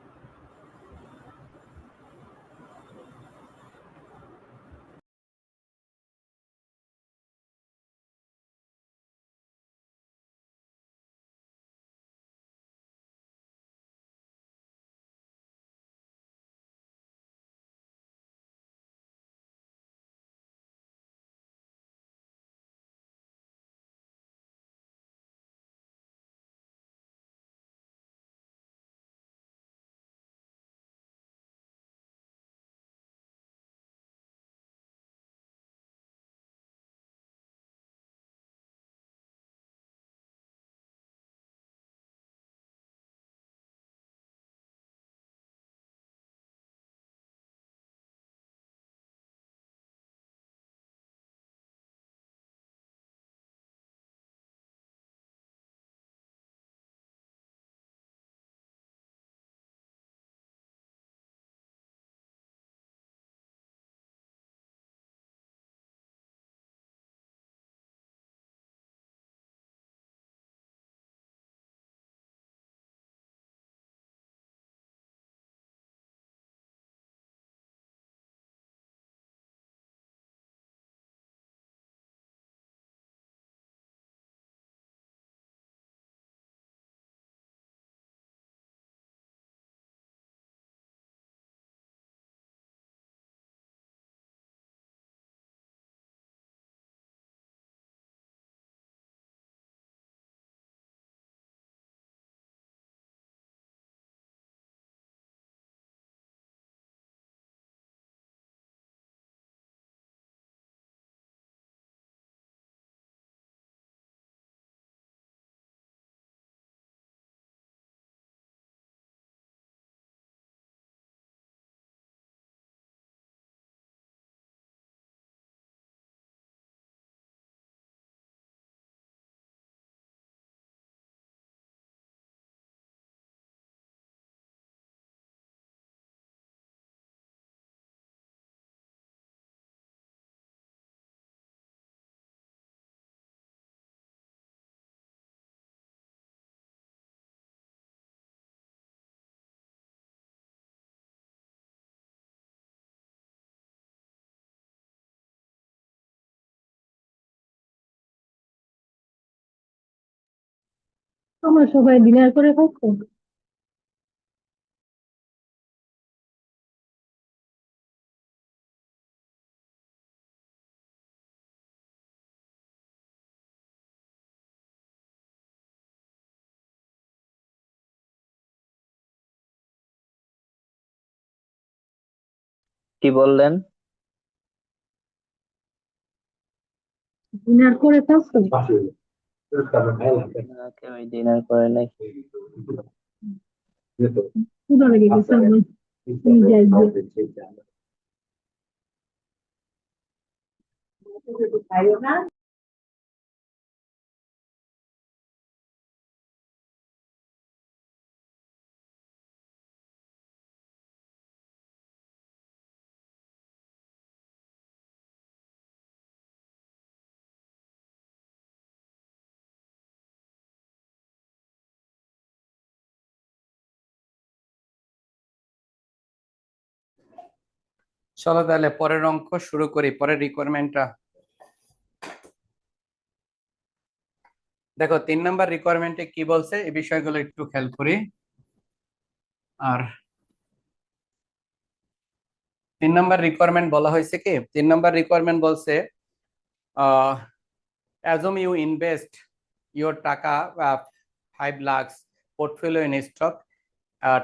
তোমরা সবাই ডিনার করে খাচ্ছো? কি বললেন? ডিনার করে খাচ্ছো? না, কেউ ডিনার করে নাই। ক্ষুধা লেগে গেছে আমার। যাই গিয়ে। চলো তাহলে পরের অঙ্ক শুরু করি, পরের রিকোয়ারমেন্টটা। দেখো 3 নাম্বার রিকোয়ারমেন্টে কি বলছে এই বিষয়গুলো একটু খেয়াল করি। আর 3 নাম্বার রিকোয়ারমেন্ট বলা হয়েছে কি, 3 নাম্বার রিকোয়ারমেন্ট বলছে assume you invest your টাকা 5 lakh portfolio in stock,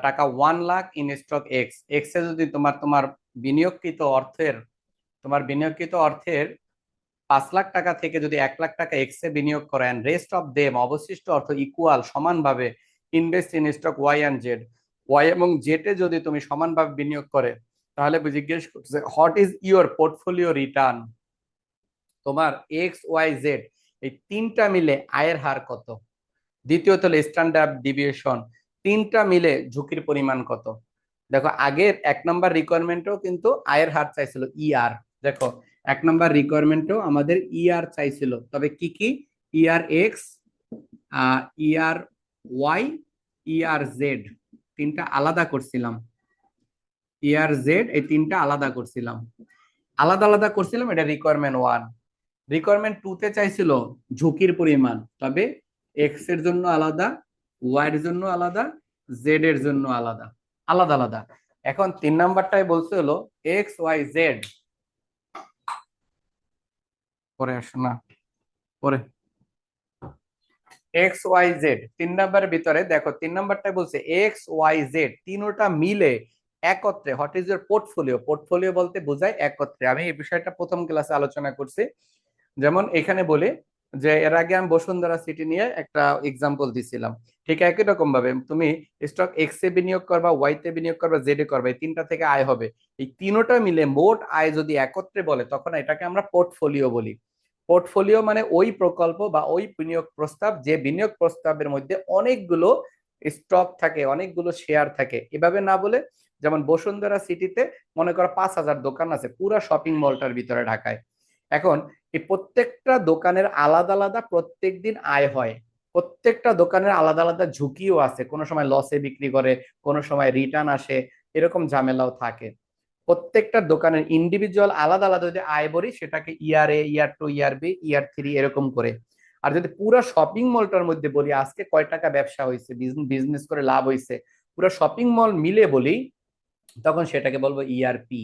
taka 1 lakh in stock X, X A যদি তোমার তোমার বিনিয়োগকৃত অর্থের তোমার বিনিয়োগকৃত অর্থের 5 লাখ টাকা থেকে যদি 1 লাখ টাকা এক্স এ বিনিয়োগ করে, অ্যান্ড রেস্ট অফ দেম অবশিষ্ট অর্থ ইকুয়াল সমানভাবে invest in stock Y and Z, Y এবং জেড এ যদি তুমি সমানভাবে বিনিয়োগ করে, তাহলে জিজ্ঞেস করছে what is your portfolio return, তোমার এক্স ওয়াই জেড এই তিনটা মিলে আয়ের হার কত। দ্বিতীয়ত হলো স্ট্যান্ডার্ড ডিভিয়েশন, তিনটা মিলে ঝুঁকির পরিমাণ কত। দেখো আগের 1 নাম্বার রিকোয়ারমেন্টও কিন্তু আয়ের হার চাইছিল ইআর। দেখো 1 নাম্বার রিকোয়ারমেন্টও আমাদের ইআর চাইছিল, তবে কি কি, ER X, ER Y, ER Z, তিনটা আলাদা করছিলাম। ইআর জেড এই তিনটা আলাদা করছিলাম, আলাদা আলাদা করছিলাম, এটা রিকোয়ারমেন্ট 1। রিকোয়ারমেন্ট 2 তে চাইছিল ঝুঁকির পরিমাণ, তবে এক্স এর জন্য আলাদা, ওয়াই এর জন্য আলাদা, জেড এর জন্য আলাদা, আলাদা আলাদা। এখন 3 নাম্বারটাই বলছে হলো এক্স ওয়াই জেড, পরে আসো না, পরে এক্স ওয়াই জেড 3 নাম্বারের ভিতরে দেখো 3 নাম্বারটাই বলছে এক্স ওয়াই জেড তিনোটা মিলে একত্রে what is your portfolio, portfolio বলতে বোঝায় একত্রে। আমি এই বিষয়টা প্রথম ক্লাসে আলোচনা করছি। যেমন এখানে বলে যে এর আগে আমি বসুন্ধরা সিটি নিয়ে একটা এক্সাম্পল দিছিলাম, ঠিক একই রকম ভাবে তুমি স্টক এক্স এ বিনিয়োগ করবা, ওয়াই তে বিনিয়োগ করবা, জেড এ করবা, এই তিনটা থেকে আয় হবে। এই তিনোটা মিলে মোট আয় যদি একত্রে বলে তখন এটাকে আমরা পোর্টফোলিও বলি। পোর্টফোলিও মানে ওই প্রকল্প বা ওই বিনিয়োগ প্রস্তাব যে বিনিয়োগ প্রস্তাবের মধ্যে অনেকগুলো স্টক থাকে, অনেকগুলো শেয়ার থাকে, এভাবে না বলে যেমন বসুন্ধরা সিটিতে মনে করো 5,000 দোকান আছে পুরো শপিং মলটার ভিতরে ঢাকায়। এখন এই প্রত্যেকটা দোকানের আলাদা আলাদা প্রত্যেক দিন আয় হয়, প্রত্যেকটা দোকানের আলাদা আলাদা ঝুঁকিও আছে, কোনো সময় লসে বিক্রি করে, কোনো সময় রিটার্ন আসে, এরকম ঝামেলাও থাকে। প্রত্যেকটা দোকানের ইন্ডিভিজুয়াল আলাদা আলাদা যদি আয় বলি সেটাকে ইয়ার এ, ইয়ার টু, ইয়ার বি, ইয়ার থ্রি এরকম করে। আর যদি পুরো শপিং মলটার মধ্যে বলি আজকে কয় টাকা ব্যবসা হয়েছে, বিজনেস করে লাভ হয়েছে, পুরো শপিং মল মিলে বলি, তখন সেটাকে বলবো ইআরপি,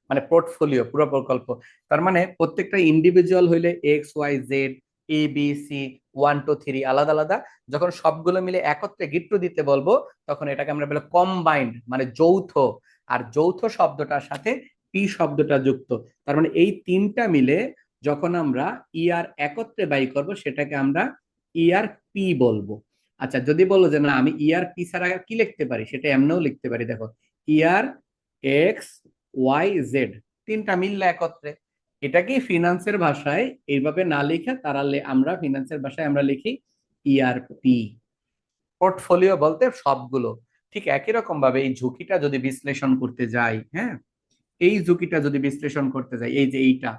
মানে পোর্টফোলিও, পুরো প্রকল্প। তার মানে প্রত্যেকটা ইন্ডিভিজুয়াল হইলে x Y Z A B C 1 2 3 আলাদা আলাদা, যখন সবগুলো মিলে একত্রে গিট্টু দিতে বলবো তখন এটাকে আমরা বলি কম্বাইন্ড, মানে যৌথ। আর যৌথ শব্দটার সাথে পি শব্দটা যুক্ত, তার মানে এই তিনটা মিলে যখন আমরা ইয়ার একত্রে বাই করব সেটাকে আমরা ইয়ার পি বলবো। আচ্ছা যদি বলো যে না আমি ইয়ার পি ছাড়া কি লিখতে পারি, সেটা এমনও লিখতে পারি। দেখো ইয়ার এক্স ওয়াই জেড তিনটা মিললে একত্রে, এটাকে ফিনান্সের ভাষায় এইভাবে না লিখে তারা আমরা ফিনান্সের ভাষায় আমরা লিখি ইআরপি। পোর্টফোলিও বলতে সবগুলো। ঠিক একই রকম ভাবে এই ঝুঁকিটা যদি বিশ্লেষণ করতে যাই, হ্যাঁ এই ঝুঁকিটা যদি বিশ্লেষণ করতে যাই, এই যে এইটা,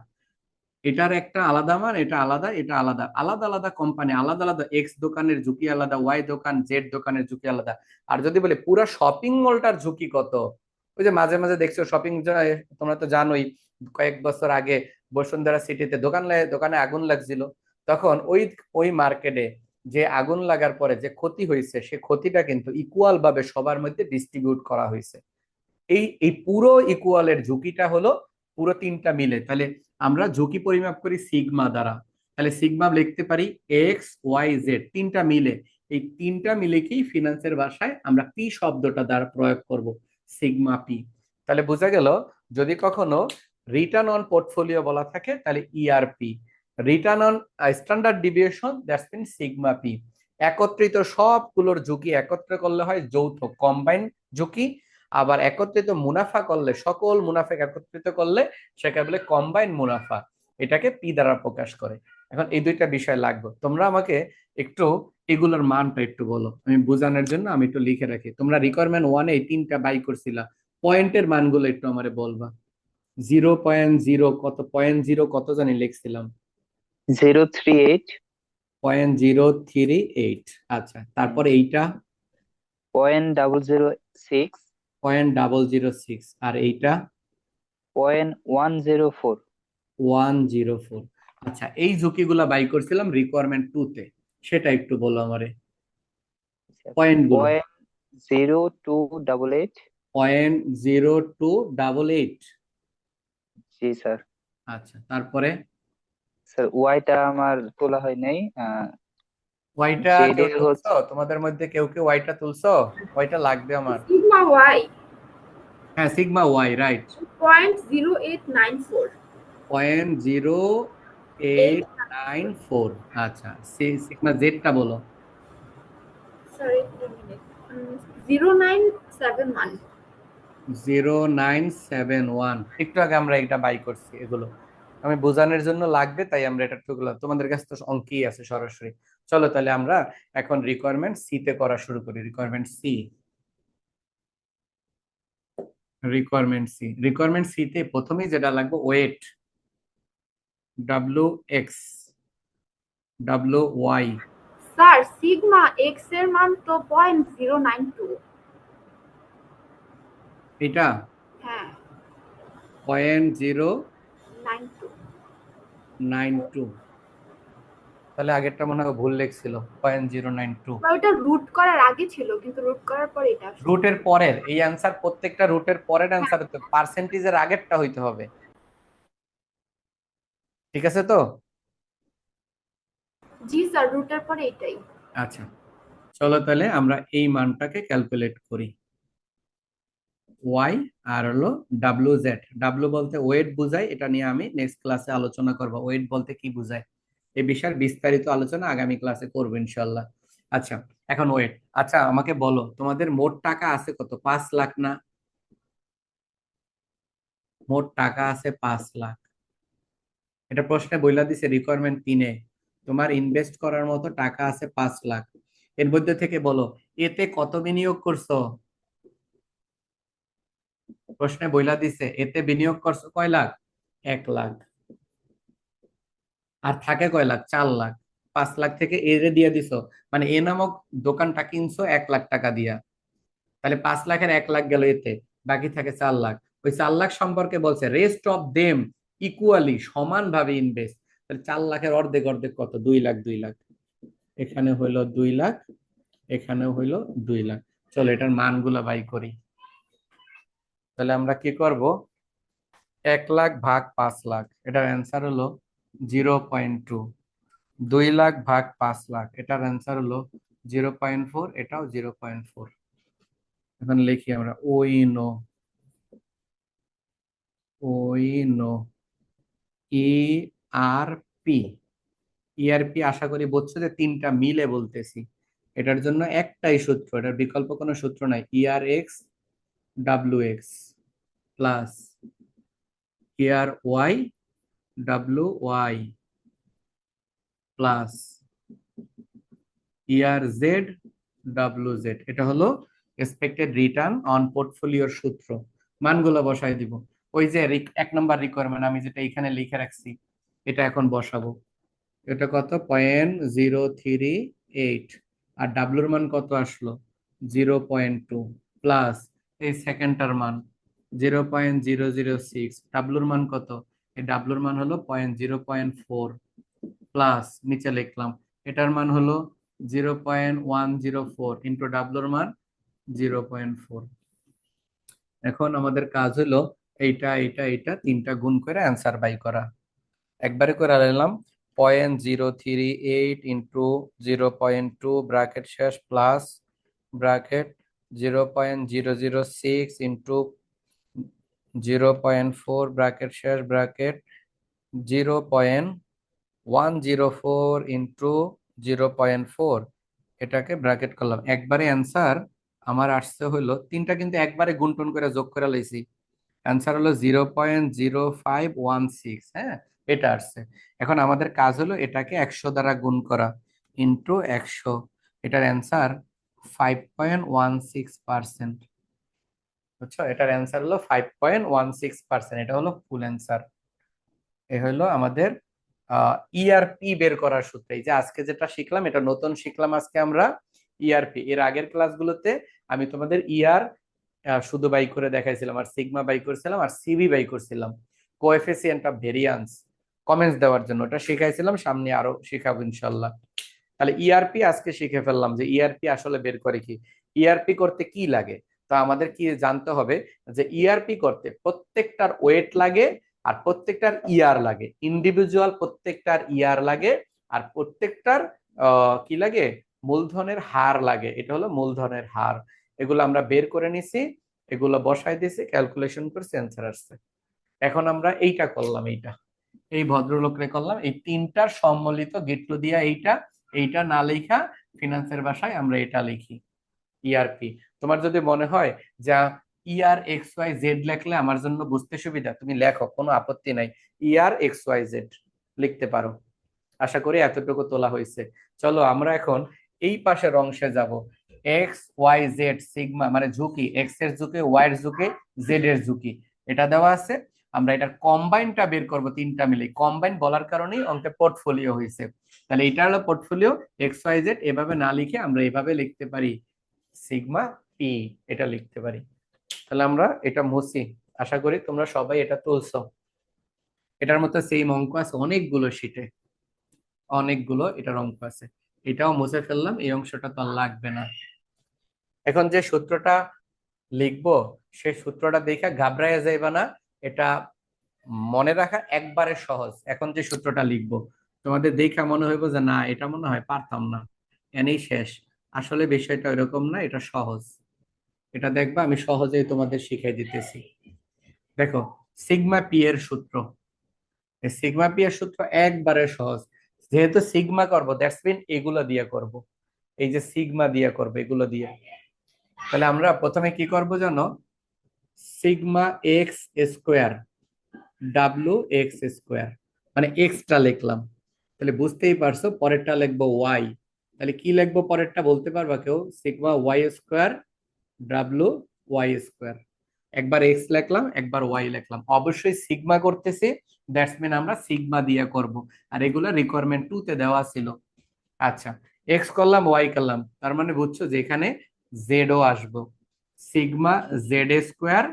এটার একটা আলাদা মান, এটা আলাদা, এটা আলাদা, আলাদা আলাদা কোম্পানি, আলাদা আলাদা, এক্স দোকানের ঝুঁকি আলাদা, ওয়াই দোকান জেড দোকানের ঝুঁকি আলাদা। আর যদি বলে পুরো শপিং মলটার ঝুঁকি কত, ওই যে মাঝে মাঝে দেখছো শপিং, তোমরা তো জানোই কয়েক বছর আগে বসুন্ধরা সিটিতে দোকানে আগুন লাগছিল, তখন ওই ওই মার্কেটে যে আগুন লাগার পরে যে ক্ষতি হয়েছে সে ক্ষতিটা কিন্তু ইকুয়াল ভাবে সবার মধ্যে ডিস্ট্রিবিউট করা হয়েছে। এই এই পুরো ইকুয়ালের ঝুঁকিটা হলো পুরো তিনটা মিলে। তাহলে আমরা ঝুঁকি পরিমাপ করি সিগমা দ্বারা। তাহলে সিগমা লিখতে পারি এক্স ওয়াই জেড, তিনটা মিলে। এই তিনটা মিলেকেই ফিনান্সের ভাষায় আমরা পি শব্দটা দ্বারা প্রয়োগ করব, সিগমা পি। তাহলে বোঝা গেল, যদি কখনো রিটার্ন অন পোর্টফোলিও বলা থাকে তাহলে ERP, return on standard deviation that's mean sigma P. একত্রিত সবগুলোর ঝুঁকি একত্রে করলে হয় যৌথ কম্বাইন ঝুঁকি। আবার একত্রিত মুনাফা করলে, সকল মুনাফাকে একত্রিত করলে সেটা বলে কম্বাইন মুনাফা। এটাকে পি দ্বারা প্রকাশ করে। এখন এই দুইটা বিষয় লাগবে। তোমরা আমাকে একটু এগুলোর মানটা একটু বলো, আমি বোঝানোর জন্য আমি একটু লিখে রাখি। তোমরা রিকোয়ারমেন্ট ওয়ানে এই তিনটা বাই করছিলা, পয়েন্টের মানগুলো একটু আমারে বলবা। 0.0 কত, 0.0 কত জানি লিখছিলাম, 038 0.038। আচ্ছা, তারপরে এইটা 0.006 0.006, আর এইটা 0.104 104। আচ্ছা, এই ঝুঁকিগুলা বাই করছিলাম রিকোয়ারমেন্ট 2 তে, সেটা একটু বলো আমারে পয়েন্ট গুলো। 0.0288 0.0288। জি স্যার। আচ্ছা, তারপরে স্যার ওয়াইটা আমার তোলা হয় নাই। ওয়াইটা জেড কেউ এর তুলছো? হচ্ছে তোমাদের মধ্যে কেউ কেউ ওয়াইটা তুলছো? ওয়াইটা লাগবে আমার। সিগমা ওয়াই হ্যাঁ, সিগমা ওয়াই রাইট, 0.0894 0.0894। আচ্ছা, সিগমা জেডটা বলো। সরি 0971 0971। একটু আগে আমরা এটা বাই করছি। এগুলো আমি বোঝানোর জন্য লাগবে, তাই আমরা এটা টুকলাম। তোমাদের কাছে তো অঙ্কই আছে সরাসরি। চলো তাহলে আমরা এখন রিকোয়ারমেন্ট সি তে করা শুরু করি। রিকোয়ারমেন্ট সি, রিকোয়ারমেন্ট সি তে প্রথমেই যেটা লাগবে weight, W X, W Y. Sir sigma X এর মান তো 0.092। এটা হ্যাঁ 0.092। 92। তাহলে আগেরটা মনে হয় ভুল লেখছিল, 0.092। বা ওটা রুট করার আগে ছিল, কিন্তু রুট করার পরে এটা আসছে। রুটের পরের এই অ্যান্সার, প্রত্যেকটা রুটের পরের অ্যান্সার তো পার্সেন্টেজের আগেরটা হইতে হবে। ঠিক আছে তো? জি স্যার, রুটের পরে এটাই। আচ্ছা, চলো তাহলে আমরা এই মানটাকে ক্যালকুলেট করি। ওয়াই আর হলো ডাব্লিউ জেড। ডাব্লিউ বলতে ওয়েট বুঝায়, এটা নিয়ে আমি নেক্সট ক্লাসে আলোচনা করব। ওয়েট বলতে কি বুঝায় এই বিষয়ের বিস্তারিত আলোচনা আগামী ক্লাসে করবো ইনশাল্লাহ। আচ্ছা, এখন ওয়েট। আচ্ছা, আমাকে বলো তোমাদের মোট টাকা আছে কত? 5 লাখ না? মোট টাকা আছে 5 লাখ। এটা প্রশ্নে বইলা দিছে রিকোয়ারমেন্ট 3-এ তোমার ইনভেস্ট করার মতো টাকা আছে 5 লাখ। এর মধ্যে থেকে বলো এতে কত বিনিয়োগ করছো। প্রশ্নে বইলা দিছে এতে বিনিয়োগ করছো কয় লাখ? 1 লাখ। আর থাকে কয় লাখ? 4 লাখ। 5 লাখ থেকে এরে দিয়ে দিছো, মানে এ নামক দোকানটা কিনছো 1 লাখ টাকা দিয়া। তাহলে 5 লাখের 1 লাখ গেল এতে, বাকি থাকে 4 লাখ। ওই 4 লাখ সম্পর্কে বলছে রেস্ট অফ দেম ইকুয়ালি, সমানভাবে ইনভেস্ট। তাহলে 4 লাখের অর্ধেক অর্ধেক কত? 2 লাখ। 2 লাখ এখানে হইলো 2 লাখ, এখানেও হইলো 2 লাখ। চলো এটার মানগুলো বাই করি। তাহলে আমরা কি করব, 1 লাখ ভাগ 5 লাখ, এটার অ্যান্সার হলো 0.2। 2 লাখ ভাগ 5 লাখ, এটার অ্যান্সার হলো 0.4, এটাও 0.4। এখন লিখি আমরা ওই নো ই আর পি। ইআরপি আশা করি বুঝছো যে তিনটা মিলে বলতেছি। এটার জন্য একটাই সূত্র, এটার বিকল্প কোনো সূত্র নাই। ER X W X plus ER Y W Y plus ER Z W Z. এটা হলো এক্সপেক্টেড রিটার্ন অন পোর্টফোলিওর সূত্র। মানগুলো বসাই দিব। ওই যে 1 নম্বর রিকোয়ারমেন্ট আমি যেটা এখানে লিখে রাখছি, এটা এখন বসাবো। এটা কত? 0.038। আর ডাব্লুর মান কত আসলো? 0.2 প্লাস এই সেকেন্ডটার মান 0.006। ডাব্লুর মান কত? এই ডাব্লুর মান হলো 0.4 প্লাস নিচে লিখলাম এটার মান হলো 0.104 ইন্টু ডাব্লুর মান 0.4। এখন আমাদের কাজ হলো এইটা এইটা এইটা তিনটা গুণ করে অ্যান্সার বাই করা। একবারে করে নিলাম 0.038 ইন্টু 0.2 ব্র্যাকেট শেষ প্লাস ব্র্যাকেট 0.006 ইন্টু 0.4 ব্র্যাকেট শেষ ব্র্যাকেট 0.104 ইন্টু 0.4 এটাকে ব্র্যাকেট করলাম। একবারে অ্যান্সার আমার আসছে হলো তিনটা কিন্তু একবারে গুণটুন করে যোগ করে লাইছি। অ্যান্সার হলো 0.0516। হ্যাঁ, এটা আসছে। এখন আমাদের কাজ হলো এটাকে 100 দ্বারা গুণ করা ইন্টু 100। এটার অ্যান্সার 5.16%। বুঝছো, এটার অ্যান্সার হলো 5.16%। এটা হলো ফুল অ্যান্সার। এ হলো আমাদের ইআরপি বের করার সূত্র। এই যে আজকে যেটা শিখলাম এটা নতুন শিখলাম আজকে আমরা ইআরপি। এর আগের ক্লাসগুলোতে আমি তোমাদের ইআর শুধু বাই করে দেখাইছিলাম, আর সিগমা বাই করছিলাম, আর সিবি বাই করছিলাম, কোএফিসিয়েন্ট অফ ভেরিয়ান্স, কমেন্টস দেওয়ার জন্য ওটা শিখাইছিলাম। সামনে আরো শিখাবো ইনশাল্লাহ। তাহলে ইআরপি আজকে শিখে ফেললাম যে ইআরপি আসলে বের করে কি, ইআরপি করতে কি লাগে। তো আমাদের কি জানতে হবে যে ইআরপি করতে প্রত্যেকটার ওয়েট লাগে, আর প্রত্যেকটার ইয়ার লাগে, ইন্ডিভিজুয়াল প্রত্যেকটার ইয়ার লাগে, আর প্রত্যেকটার কি লাগে, মূলধনের হার লাগে। এটা হলো মূলধনের হার। এগুলো আমরা বের করে নিছি, এগুলো বসাই দিছি, ক্যালকুলেশন করছি, অ্যান্সার আসছে। এখন আমরা এইটা করলাম, এইটা এই ভদ্রলোকরে করলাম, এই তিনটার সম্মিলিত গেট্টু দিয়া এইটা এইটা না লেখা ফিনান্সের ভাষায় আমরা এটা লিখি ইআরপি। তোমার যদি মনে হয় যা ইআর এক্স ওয়াই জেড লেখলে আমার জন্য বুঝতে সুবিধা, তুমি লেখো, কোনো আপত্তি নাই, ইআর এক্স ওয়াই জেড লিখতে পারো। আশা করি এতটুকু তোলা হয়েছে। চলো আমরা এখন এই পাশের অংশে যাব। এক্স ওয়াই জেড সিগমা মানে ঝুঁকি, এক্স এর ঝুঁকি, ওয়াই এর ঝুঁকি, জেড এর ঝুঁকি, এটা দেওয়া আছে। আমরা এটার কম্বাইনটা বের করব, তিনটা মিলে কম্বাইন বলার কারণেই অঙ্কে পোর্টফোলিও হয়েছে। তাহলে এটা হলো পোর্টফোলিও এক্স ওয়াই জেড। এভাবে না লিখে আমরা এভাবে লিখতে পারি সিগমা পি, এটা লিখতে পারি। তাহলে আমরা এটা মুছি। আশা করি তোমরা সবাই এটা তুলছো। এটার মধ্যে সেম অঙ্ক আছে অনেকগুলো শিটে, অনেকগুলো এটার অঙ্ক আছে। এটাও মুছে ফেললাম, এই অংশটা তো আর লাগবে না। এখন যে সূত্রটা লিখবো সেই সূত্রটা দেখে ঘাবড়াইয়া যাইবা না, এটা মনে রাখা একবারে সহজ। এখন যে সূত্রটা লিখবো তোমাদের দেখা মনে হইব যে না এটা মনে হয় পারতাম না, এনেই শেষ। আসলে বিষয়টা এরকম না, এটা সহজ। এটা দেখবা আমি সহজেই তোমাদের শিখাই দিতেছি। দেখো সিগমা পি এর সূত্র, এই সিগমা পি এর সূত্র একবারে সহজ। যেহেতু সিগমা করবো দ্যাটস মিন এগুলো দিয়ে করব, এই যে সিগমা দিয়ে করবো এগুলো দিয়ে। তাহলে আমরা প্রথমে কি করব জানো, sigma x square W x square, মানে এক্সটা লিখলাম। তাহলে বুঝতেই পারছো পরেরটা লিখবো ওয়াই। তাহলে কি লিখবো পরেরটা বলতে পারবা কেউ? Sigma Y square W Y square. একবার এক্স লিখলাম, একবার ওয়াই লিখলাম। অবশ্যই সিগমা করতেছি, দ্যাটস মিন আমরা সিগমা দিয়ে করব। আর এগুলো রিকোয়ারমেন্ট 2 তে দেওয়া ছিল। আচ্ছা, এক্স করলাম, ওয়াই করলাম, তার মানে বুঝছো যে এখানে জেড ও আসবো। Sigma Z square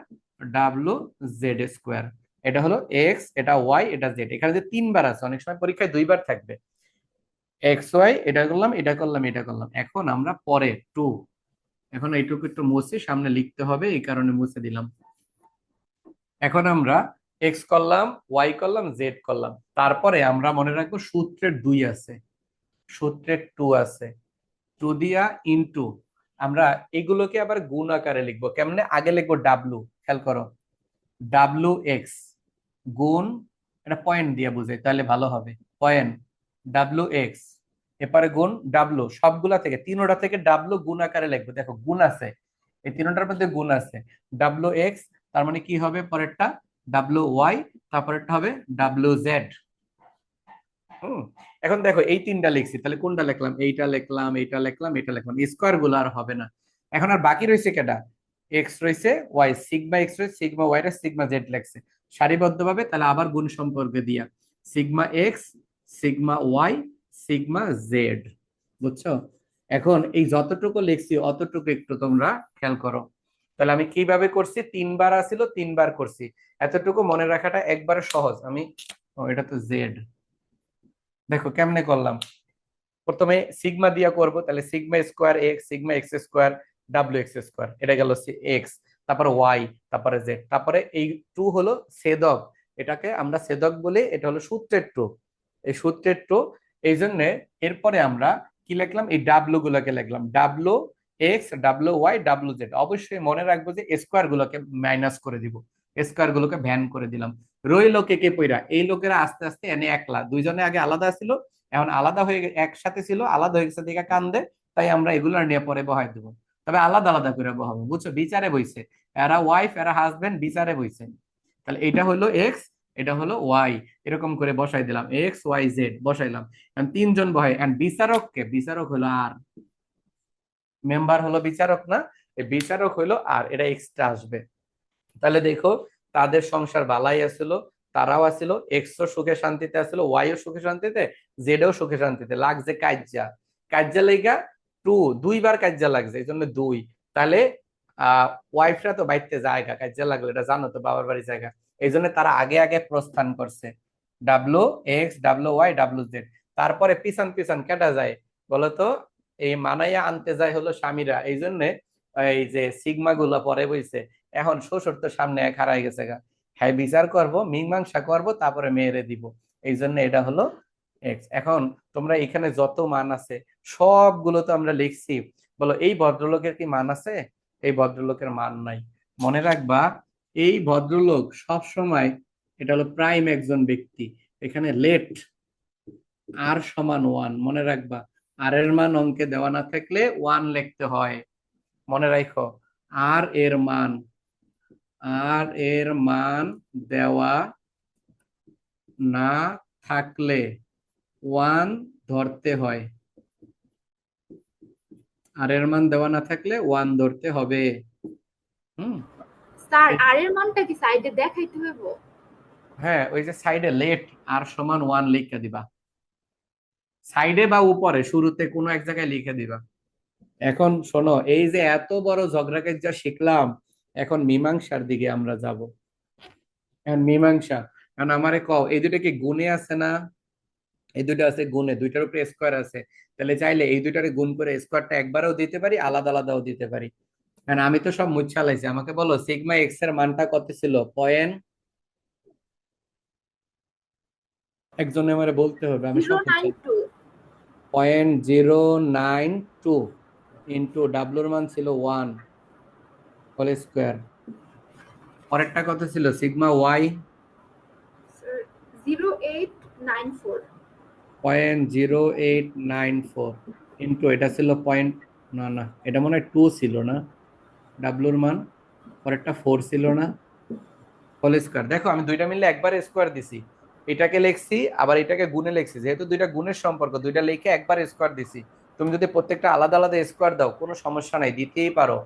W Z square. এটা হলো এক্স, এটা ওয়াই, এটা জেড। এখানে যে তিনবার আছে, অনেক সময় পরীক্ষায় দুইবার থাকবে। এক্স ওয়াই, এটা করলাম, এটা করলাম, এটা করলাম। এখন আমরা পরে টু, এখন এইটুকু একটু মুছে সামনে লিখতে হবে, এই কারণে মুছে দিলাম। এখন আমরা এক্স করলাম, ওয়াই করলাম, জেড করলাম। তারপরে আমরা মনে রাখবো সূত্রের 2 আছে, সূত্রের 2 আছে, 2 দিয়া ইনটু। আমরা এগুলোকে আবার গুণ আকারে লিখবো। কেমনে? আগে লিখবো ডাব্লু, খেয়াল করো, ডাব্লু এক্স গুণ, এটা পয়েন্ট দিয়ে বুঝাই তাহলে ভালো হবে, পয়েন্ট ডাব্লু এক্স, এরপরে গুণ ডাব্লু, সবগুলা থেকে তিনোটা থেকে ডাব্লু গুণ আকারে লিখবো। দেখো গুণ আছে, এই তিনটার মধ্যে গুণ আছে। ডাব্লু এক্স, তার মানে কি হবে পরেরটা? ডাব্লু ওয়াই, তারপরেরটা হবে ডাব্লু জেড। এখন দেখো এই তিনটা লিখছি, তাহলে কোনটা লিখলাম? এইটা লিখলাম, এইটা লিখলাম, এটা লিখলাম। স্কোয়ার গুলো আর হবে না। এখন আর বাকি রয়েছে কেটা? এক্স রয়েছে, ওয়াই, সিগমা এক্স রয়েছে, সিগমা ওয়াই, সিগমা জেড লেখছে সারিবদ্ধভাবে। তাহলে আবার গুণ সম্পর্কে দিয়া sigma X, sigma Y, sigma Z. বুঝছো? এখন এই যতটুকু লিখছি অতটুকু একটু তোমরা খেয়াল করো। তাহলে আমি কিভাবে করছি? তিনবার আসিল, তিনবার করছি। এতটুকু মনে রাখাটা একবারে সহজ। আমি এটা তো জেড, দেখো কেমনে করলাম। প্রথমে সিগমা দিয়া করব, তাহলে sigma square x, sigma x square, W x square, এটা গেল এক্স, তারপরে ওয়াই, তারপরে জেড, তারপরে এই টু হলো ছেদক, এটাকে আমরা ছেদক বলি, এটা হলো সূত্রের টু, এই সূত্রের টু। এই জন্য এরপরে আমরা কি লিখলাম, এই ডাব্লু গুলোকে লিখলাম W X, W Y, W Z. অবশ্যই মনে রাখবো যে স্কোয়ার গুলোকে মাইনাস করে দিব, স্কোয়ার গুলোকে ভ্যান করে দিলাম। রইল কে কে পইরা, এই লোকেরা আস্তে আস্তে এনে একলা, দুইজনে আগে আলাদা ছিল, এখন আলাদা হয়ে একসাথে ছিল, আলাদা হয়ে গেছে দিকে কান্দে, তাই আমরা এগুলো নিয়ে পরে বহাই দেবো। তবে আলাদা আলাদা করে বহাবো, বুঝছো, বিচারে বইছে, এরা ওয়াইফ এরা হাজবেন্ড বিচারে বইছে। তাহলে এটা হলো এক্স, এটা হলো ওয়াই, এরকম করে বসাই দিলাম, এক্স ওয়াই জেড বসাইলাম। এখন তিনজন বহাই, এন্ড বিচারককে, বিচারক হলো আর, মেম্বার হলো বিচারক না, এই বিচারক হলো আর, এটা এক্সট্রা আসবে। তাহলে দেখো তাদের সংসার বালাই আছিল, তারাও আছিল, এক্সও সুখে শান্তিতে আছিল, ওয়াইও সুখে শান্তিতে, জেডও সুখে শান্তিতে। লাগছে কাজ্জা, কাজ্জা লেগা টু, দুইবার কাজ্জা লাগছে, এই জন্য দুই। তাহলে ওয়াইফরা তো বাইতে জায়গা, কাজ্জা লাগলো, এটা জানো তো, বাবার বাড়ি জায়গা, এই জন্য তারা আগে আগে প্রস্থান করছে, W X, W Y, W Z. তারপরে পিছন পিছন কেটা যায় বলতো, এই মানাইয়া আনতে যায় হলো স্বামীরা, এই জন্য এই যে সিগমা গুলো পরে বইছে। এখন শ্বশুর তো সামনে এক হারাই গেছে গা, হ্যাঁ বিচার করব, মীমাংসা করব, তারপরে মেয়েরে দিব, এই জন্য এটা হলো এক্স। এখন তোমরা এখানে যত মান আছে সবগুলো তো আমরা লিখছি, বলো এই ভদ্রলোকের কি মান আছে? এই ভদ্রলোকের মান নাই। মনে রাখবা এই ভদ্রলোক সব সময়, এটা হলো প্রাইম একজন ব্যক্তি, এখানে লেট আর সমান ওয়ান, মনে রাখবা, আর এর মান অঙ্কে দেওয়া না থাকলে ওয়ান লিখতে হয়, মনে রাখো। আর এর মান, আর এর মান দেওয়া না থাকলে ওয়ান ধরতে হয়, আর এর মান দেওয়া না থাকলে ওয়ান ধরতে হবে। হুম, স্যার আর এর মানটা কি সাইডে দেখাইতে হইব? হ্যাঁ, ওই যে সাইডে লেট আর সমান ওয়ান লিখে দিবা, সাইডে বা উপরে শুরুতে কোনো এক জায়গায় লিখে দিবা। এখন শোনো, এই যে এত বড় ঝগড়াকে যা শিখলাম, এখন মীমাংসার দিকে আমরা যাব। এখন মীমাংসা, কারণ আমারে কও এই দুটো কি গুণে আছে না? এই দুটো আছে গুণে, দুইটার উপরে স্কোয়ার আছে, তাহলে চাইলে এই দুইটারে গুণ করে স্কোয়ারটা একবারও দিতে পারি, আলাদা আলাদাও দিতে পারি। কারণ আমি তো সব মুছে লাইছি, আমাকে বলো সিগমা এক্স এর মানটা কত ছিল? পয়েন্ট, একজনে আমারে বলতে হবে, আমি সব মুছে। 092। 0.092 ইন্টু ডাব্লুর মান ছিল ওয়ান হোল স্কোয়ার। পরেরটা কত ছিল? Sigma Y 0894। 0.0894 ইন্টু এটা ছিল পয়েন্ট, না না এটা মনে হয় টু ছিল না, ডাব্লুর মান, পরেরটা ফোর ছিল না, হোল স্কোয়ার। দেখো আমি দুইটা মিলে একবার স্কোয়ার দিছি, এটাকে লিখছি আবার এটাকে গুণে লিখছি, যেহেতু দুইটা গুণের সম্পর্ক, দুইটা লিখে একবার স্কোয়ার দিছি। তুমি যদি প্রত্যেকটা আলাদা আলাদা স্কোয়ার দাও কোনো সমস্যা নাই, দিতেই পারো।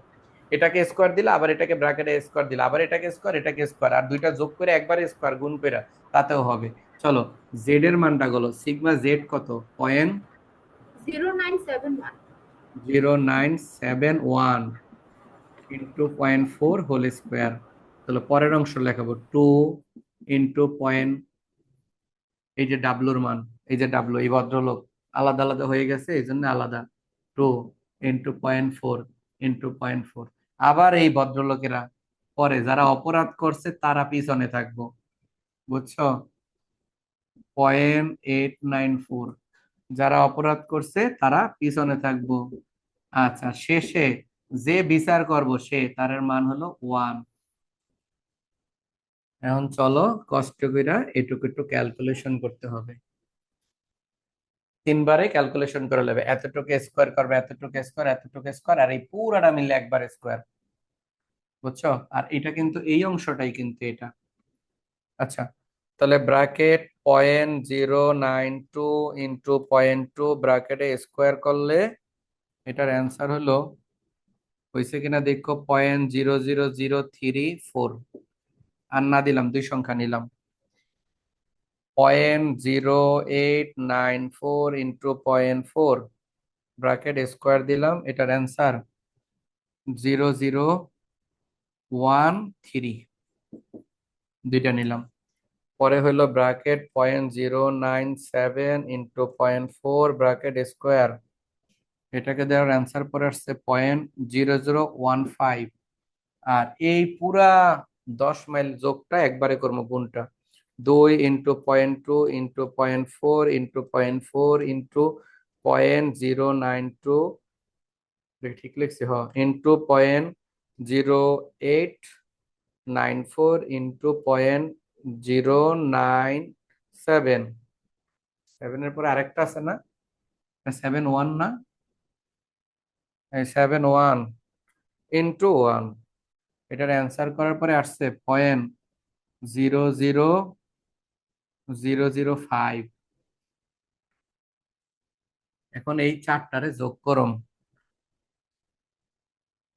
এটাকে স্কোয়ার দিলে, আবার এটাকে ব্র্যাকেটে স্কোয়ার দিলে, আবার এটাকে স্কোয়ার, এটাকে স্কোয়ার, আর দুইটা যোগ করে একবার স্কোয়ার গুণ করে, তাতেও হবে। চলো জেড এর মানটা হলো সিগমা জেড কত? 0971। 0.0971 ইন্টু 0.4 হোল স্কোয়ার। তাহলে পরের অংশ লেখাবো টু ইন্টু পয়েন্ট, এই যে ডাব্লুর মান, এই যে ডাব্লু, এই ভদ্রলোক আলাদা আলাদা হয়ে গেছে, এই জন্য আলাদা, টু ইন্টু 0.4 ইন্টু 0.4। আবার এই ভদ্রলোকেরা পরে যারা অপরাধ করছে তারা পিছনে থাকবো, বুঝছো? 0.894, যারা অপরাধ করছে তারা পিছনে থাকবো। আচ্ছা, শেষে যে বিচার করব সে, তার মান হলো ওয়ান। এখন চলো কষ্ট করে এটুকু একটু ক্যালকুলেশন করতে হবে, তিনবারে ক্যালকুলেশন করে নেবে, এতটুকু স্কোয়ার করবে, এতটুকু স্কোয়ার, এতটুকু স্কোয়ার, আর এই পুরাটা মিলে একবার স্কোয়ার, বুঝছো? আর এটা কিন্তু এই অংশটাই কিন্তু এটা। আচ্ছা, তাহলে ব্র্যাকেট 0.092 ইন্টু 0.2 ব্র্যাকেটে স্কোয়ার করলে এটার অ্যান্সার হলো, হয়েছে কিনা দেখো, 0.00034। আর না দিলাম, দুই সংখ্যা নিলাম, 0.0894 ইন্টু 0.4 ব্র্যাকেট স্কোয়ার দিলাম, এটার অ্যান্সার 0013। দুইটা নিলাম। পরে হইলো ব্র্যাকেট 0.097 ইন্টু 0.4 ব্র্যাকেট স্কোয়ার, এটাকে দেওয়ার অ্যান্সার পরে আসছে 0.0015। আর এই পুরা 10 মাইল যোগটা একবারে করবো গুণটা, 2 ইন্টু 0.2 ইন্টু 0.4 ইন্টু 0.4 ইন্টু 0.092, ঠিক লিখছি হ, ইন্টু 0.0894 ইন্টু 0.097, 7 এর পরে আরেকটা আছে না, 7 1 না, 7 1 ইন্টু 1, এটার অ্যান্সার করার পরে আসছে 0.00005। এখন এই চারটারে যোগ করম,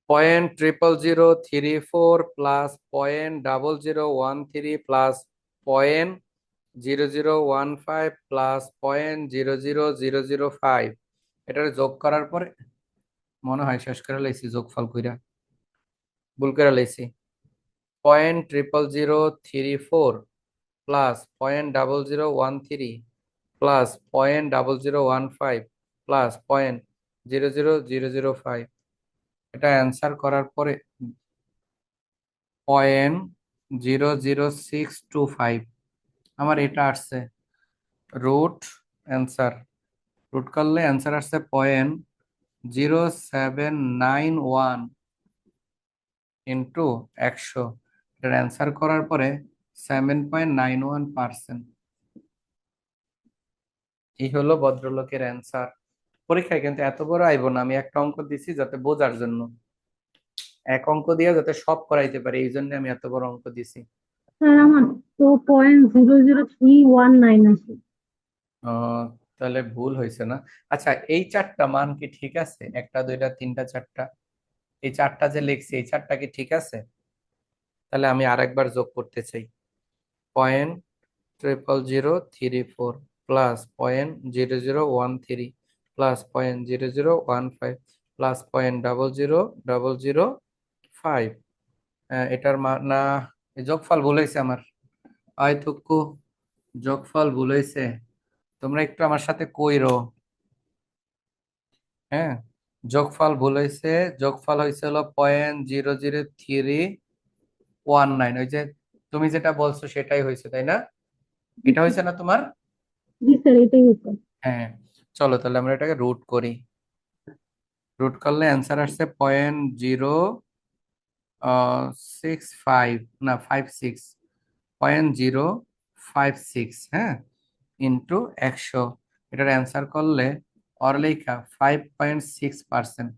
0.00034 প্লাস 0.0013 প্লাস 0.0015 প্লাস 0.00005, এটার যোগ করার পরে মনে হয় শেষ করে লাইছি, যোগফল কইরা ভুল করে লাইছি। 0.00034 প্লাস 0.0013 প্লাস 0.0015 প্লাস 0.00005, এটা অ্যান্সার করার পরে 0.00625, আমার এটা আসছে রুট অ্যান্সার। রুট করলে অ্যান্সার আসছে 0.0791 ইন্টু 100, এটার অ্যান্সার করার পরে 7.91%। এই হলো ভদ্রলোকের অ্যান্সার। পরীক্ষায় কিন্তু এত বড় আইব না, আমি একটা অঙ্ক দিছি যাতে বোঝার জন্য, এক অঙ্ক দিয়ে যাতে সব করাইতে পারে, এই জন্য আমি এত বড় অঙ্ক দিছি। স্যার আমার তো 0.00319 আছে। তাহলে ভুল হয়েছে না? আচ্ছা, এই চারটা মান কি ঠিক আছে? একটা দুইটা তিনটা চারটা, এই চারটা যে লিখছি এই চারটা কি ঠিক আছে? তাহলে আমি আরেকবার যোগ করতে চাই, 0.00034 প্লাস 0.0013 প্লাস 0.0015 প্লাস 0.00005, এটার না, এই যোগফল ভুল হয়েছে আমার, আয় থুকু যোগফল ভুল হয়েছে, তোমরা একটু আমার সাথে কইরো। হ্যাঁ, যোগফল ভুল হয়েছে, যোগফল হয়েছে হলো 0.00319, ওই যে তুমি যেটা বলছো সেটাই হয়েছে তাই না? এটা হয়েছে না তোমার? জি স্যার, এটাই হতো। হ্যাঁ, চলো তাহলে আমরা এটাকে রুট করি। রুট করলে অ্যান্সার আসছে 0.065 না 56, 0.056, হ্যাঁ, ইন্টু 100, এটার অ্যান্সার করলে অরলেখা 5.6%,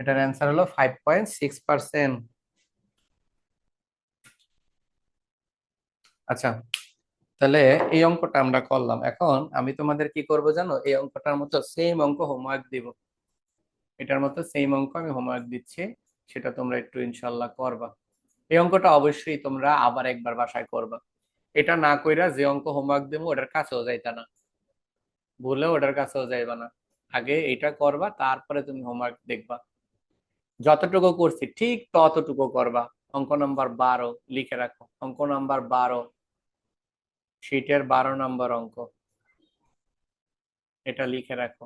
এটার অ্যান্সার হলো 5.6%। আচ্ছা, তাহলে এই অঙ্কটা আমরা করলাম। এখন আমি তোমাদের কি করব জানো, এই অঙ্কটার মতো সেম অঙ্ক হোমওয়ার্ক দিব, এটার মতো সেম অঙ্ক আমি হোমওয়ার্ক দিচ্ছি, সেটা তোমরা একটু ইনশাল্লাহ করবা। এই অঙ্কটা অবশ্যই তোমরা আবার একবার বাসায় করবা, এটা না কইরা যে অঙ্ক হোমওয়ার্ক দেবো ওটার কাছেও যাইতা না, ভুলেও ওটার কাছেও যাইবা না, আগে এটা করবা তারপরে তুমি হোমওয়ার্ক দেখবা। যতটুকু করছি ঠিক ততটুকু করবা। অঙ্ক নাম্বার 12 লিখে রাখো, অঙ্ক নাম্বার 12, শীটের 12 নম্বর অঙ্ক, এটা লিখে রাখো,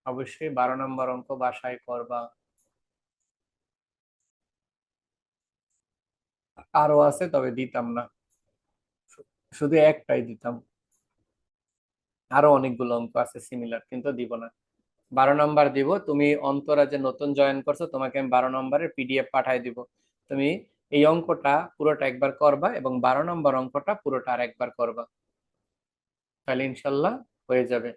অবশ্যই 12 নম্বর অঙ্ক বাসায় করবা। আরো আছে তবে দিতাম না, শুধু একটাই দিতাম, আরো অনেকগুলো অঙ্ক আছে সিমিলার কিন্তু দিব না। 12 নম্বর দিব, তুমি অন্তরা যে নতুন জয়েন করছো তোমাকে আমি 12 নম্বরের পিডিএফ পাঠাই দিব, তুমি এই অঙ্কটা পুরোটা একবার করবা এবং 12 নম্বর অঙ্কটা পুরোটা আর একবার করবা, তাহলে ইনশাল্লাহ হয়ে যাবে।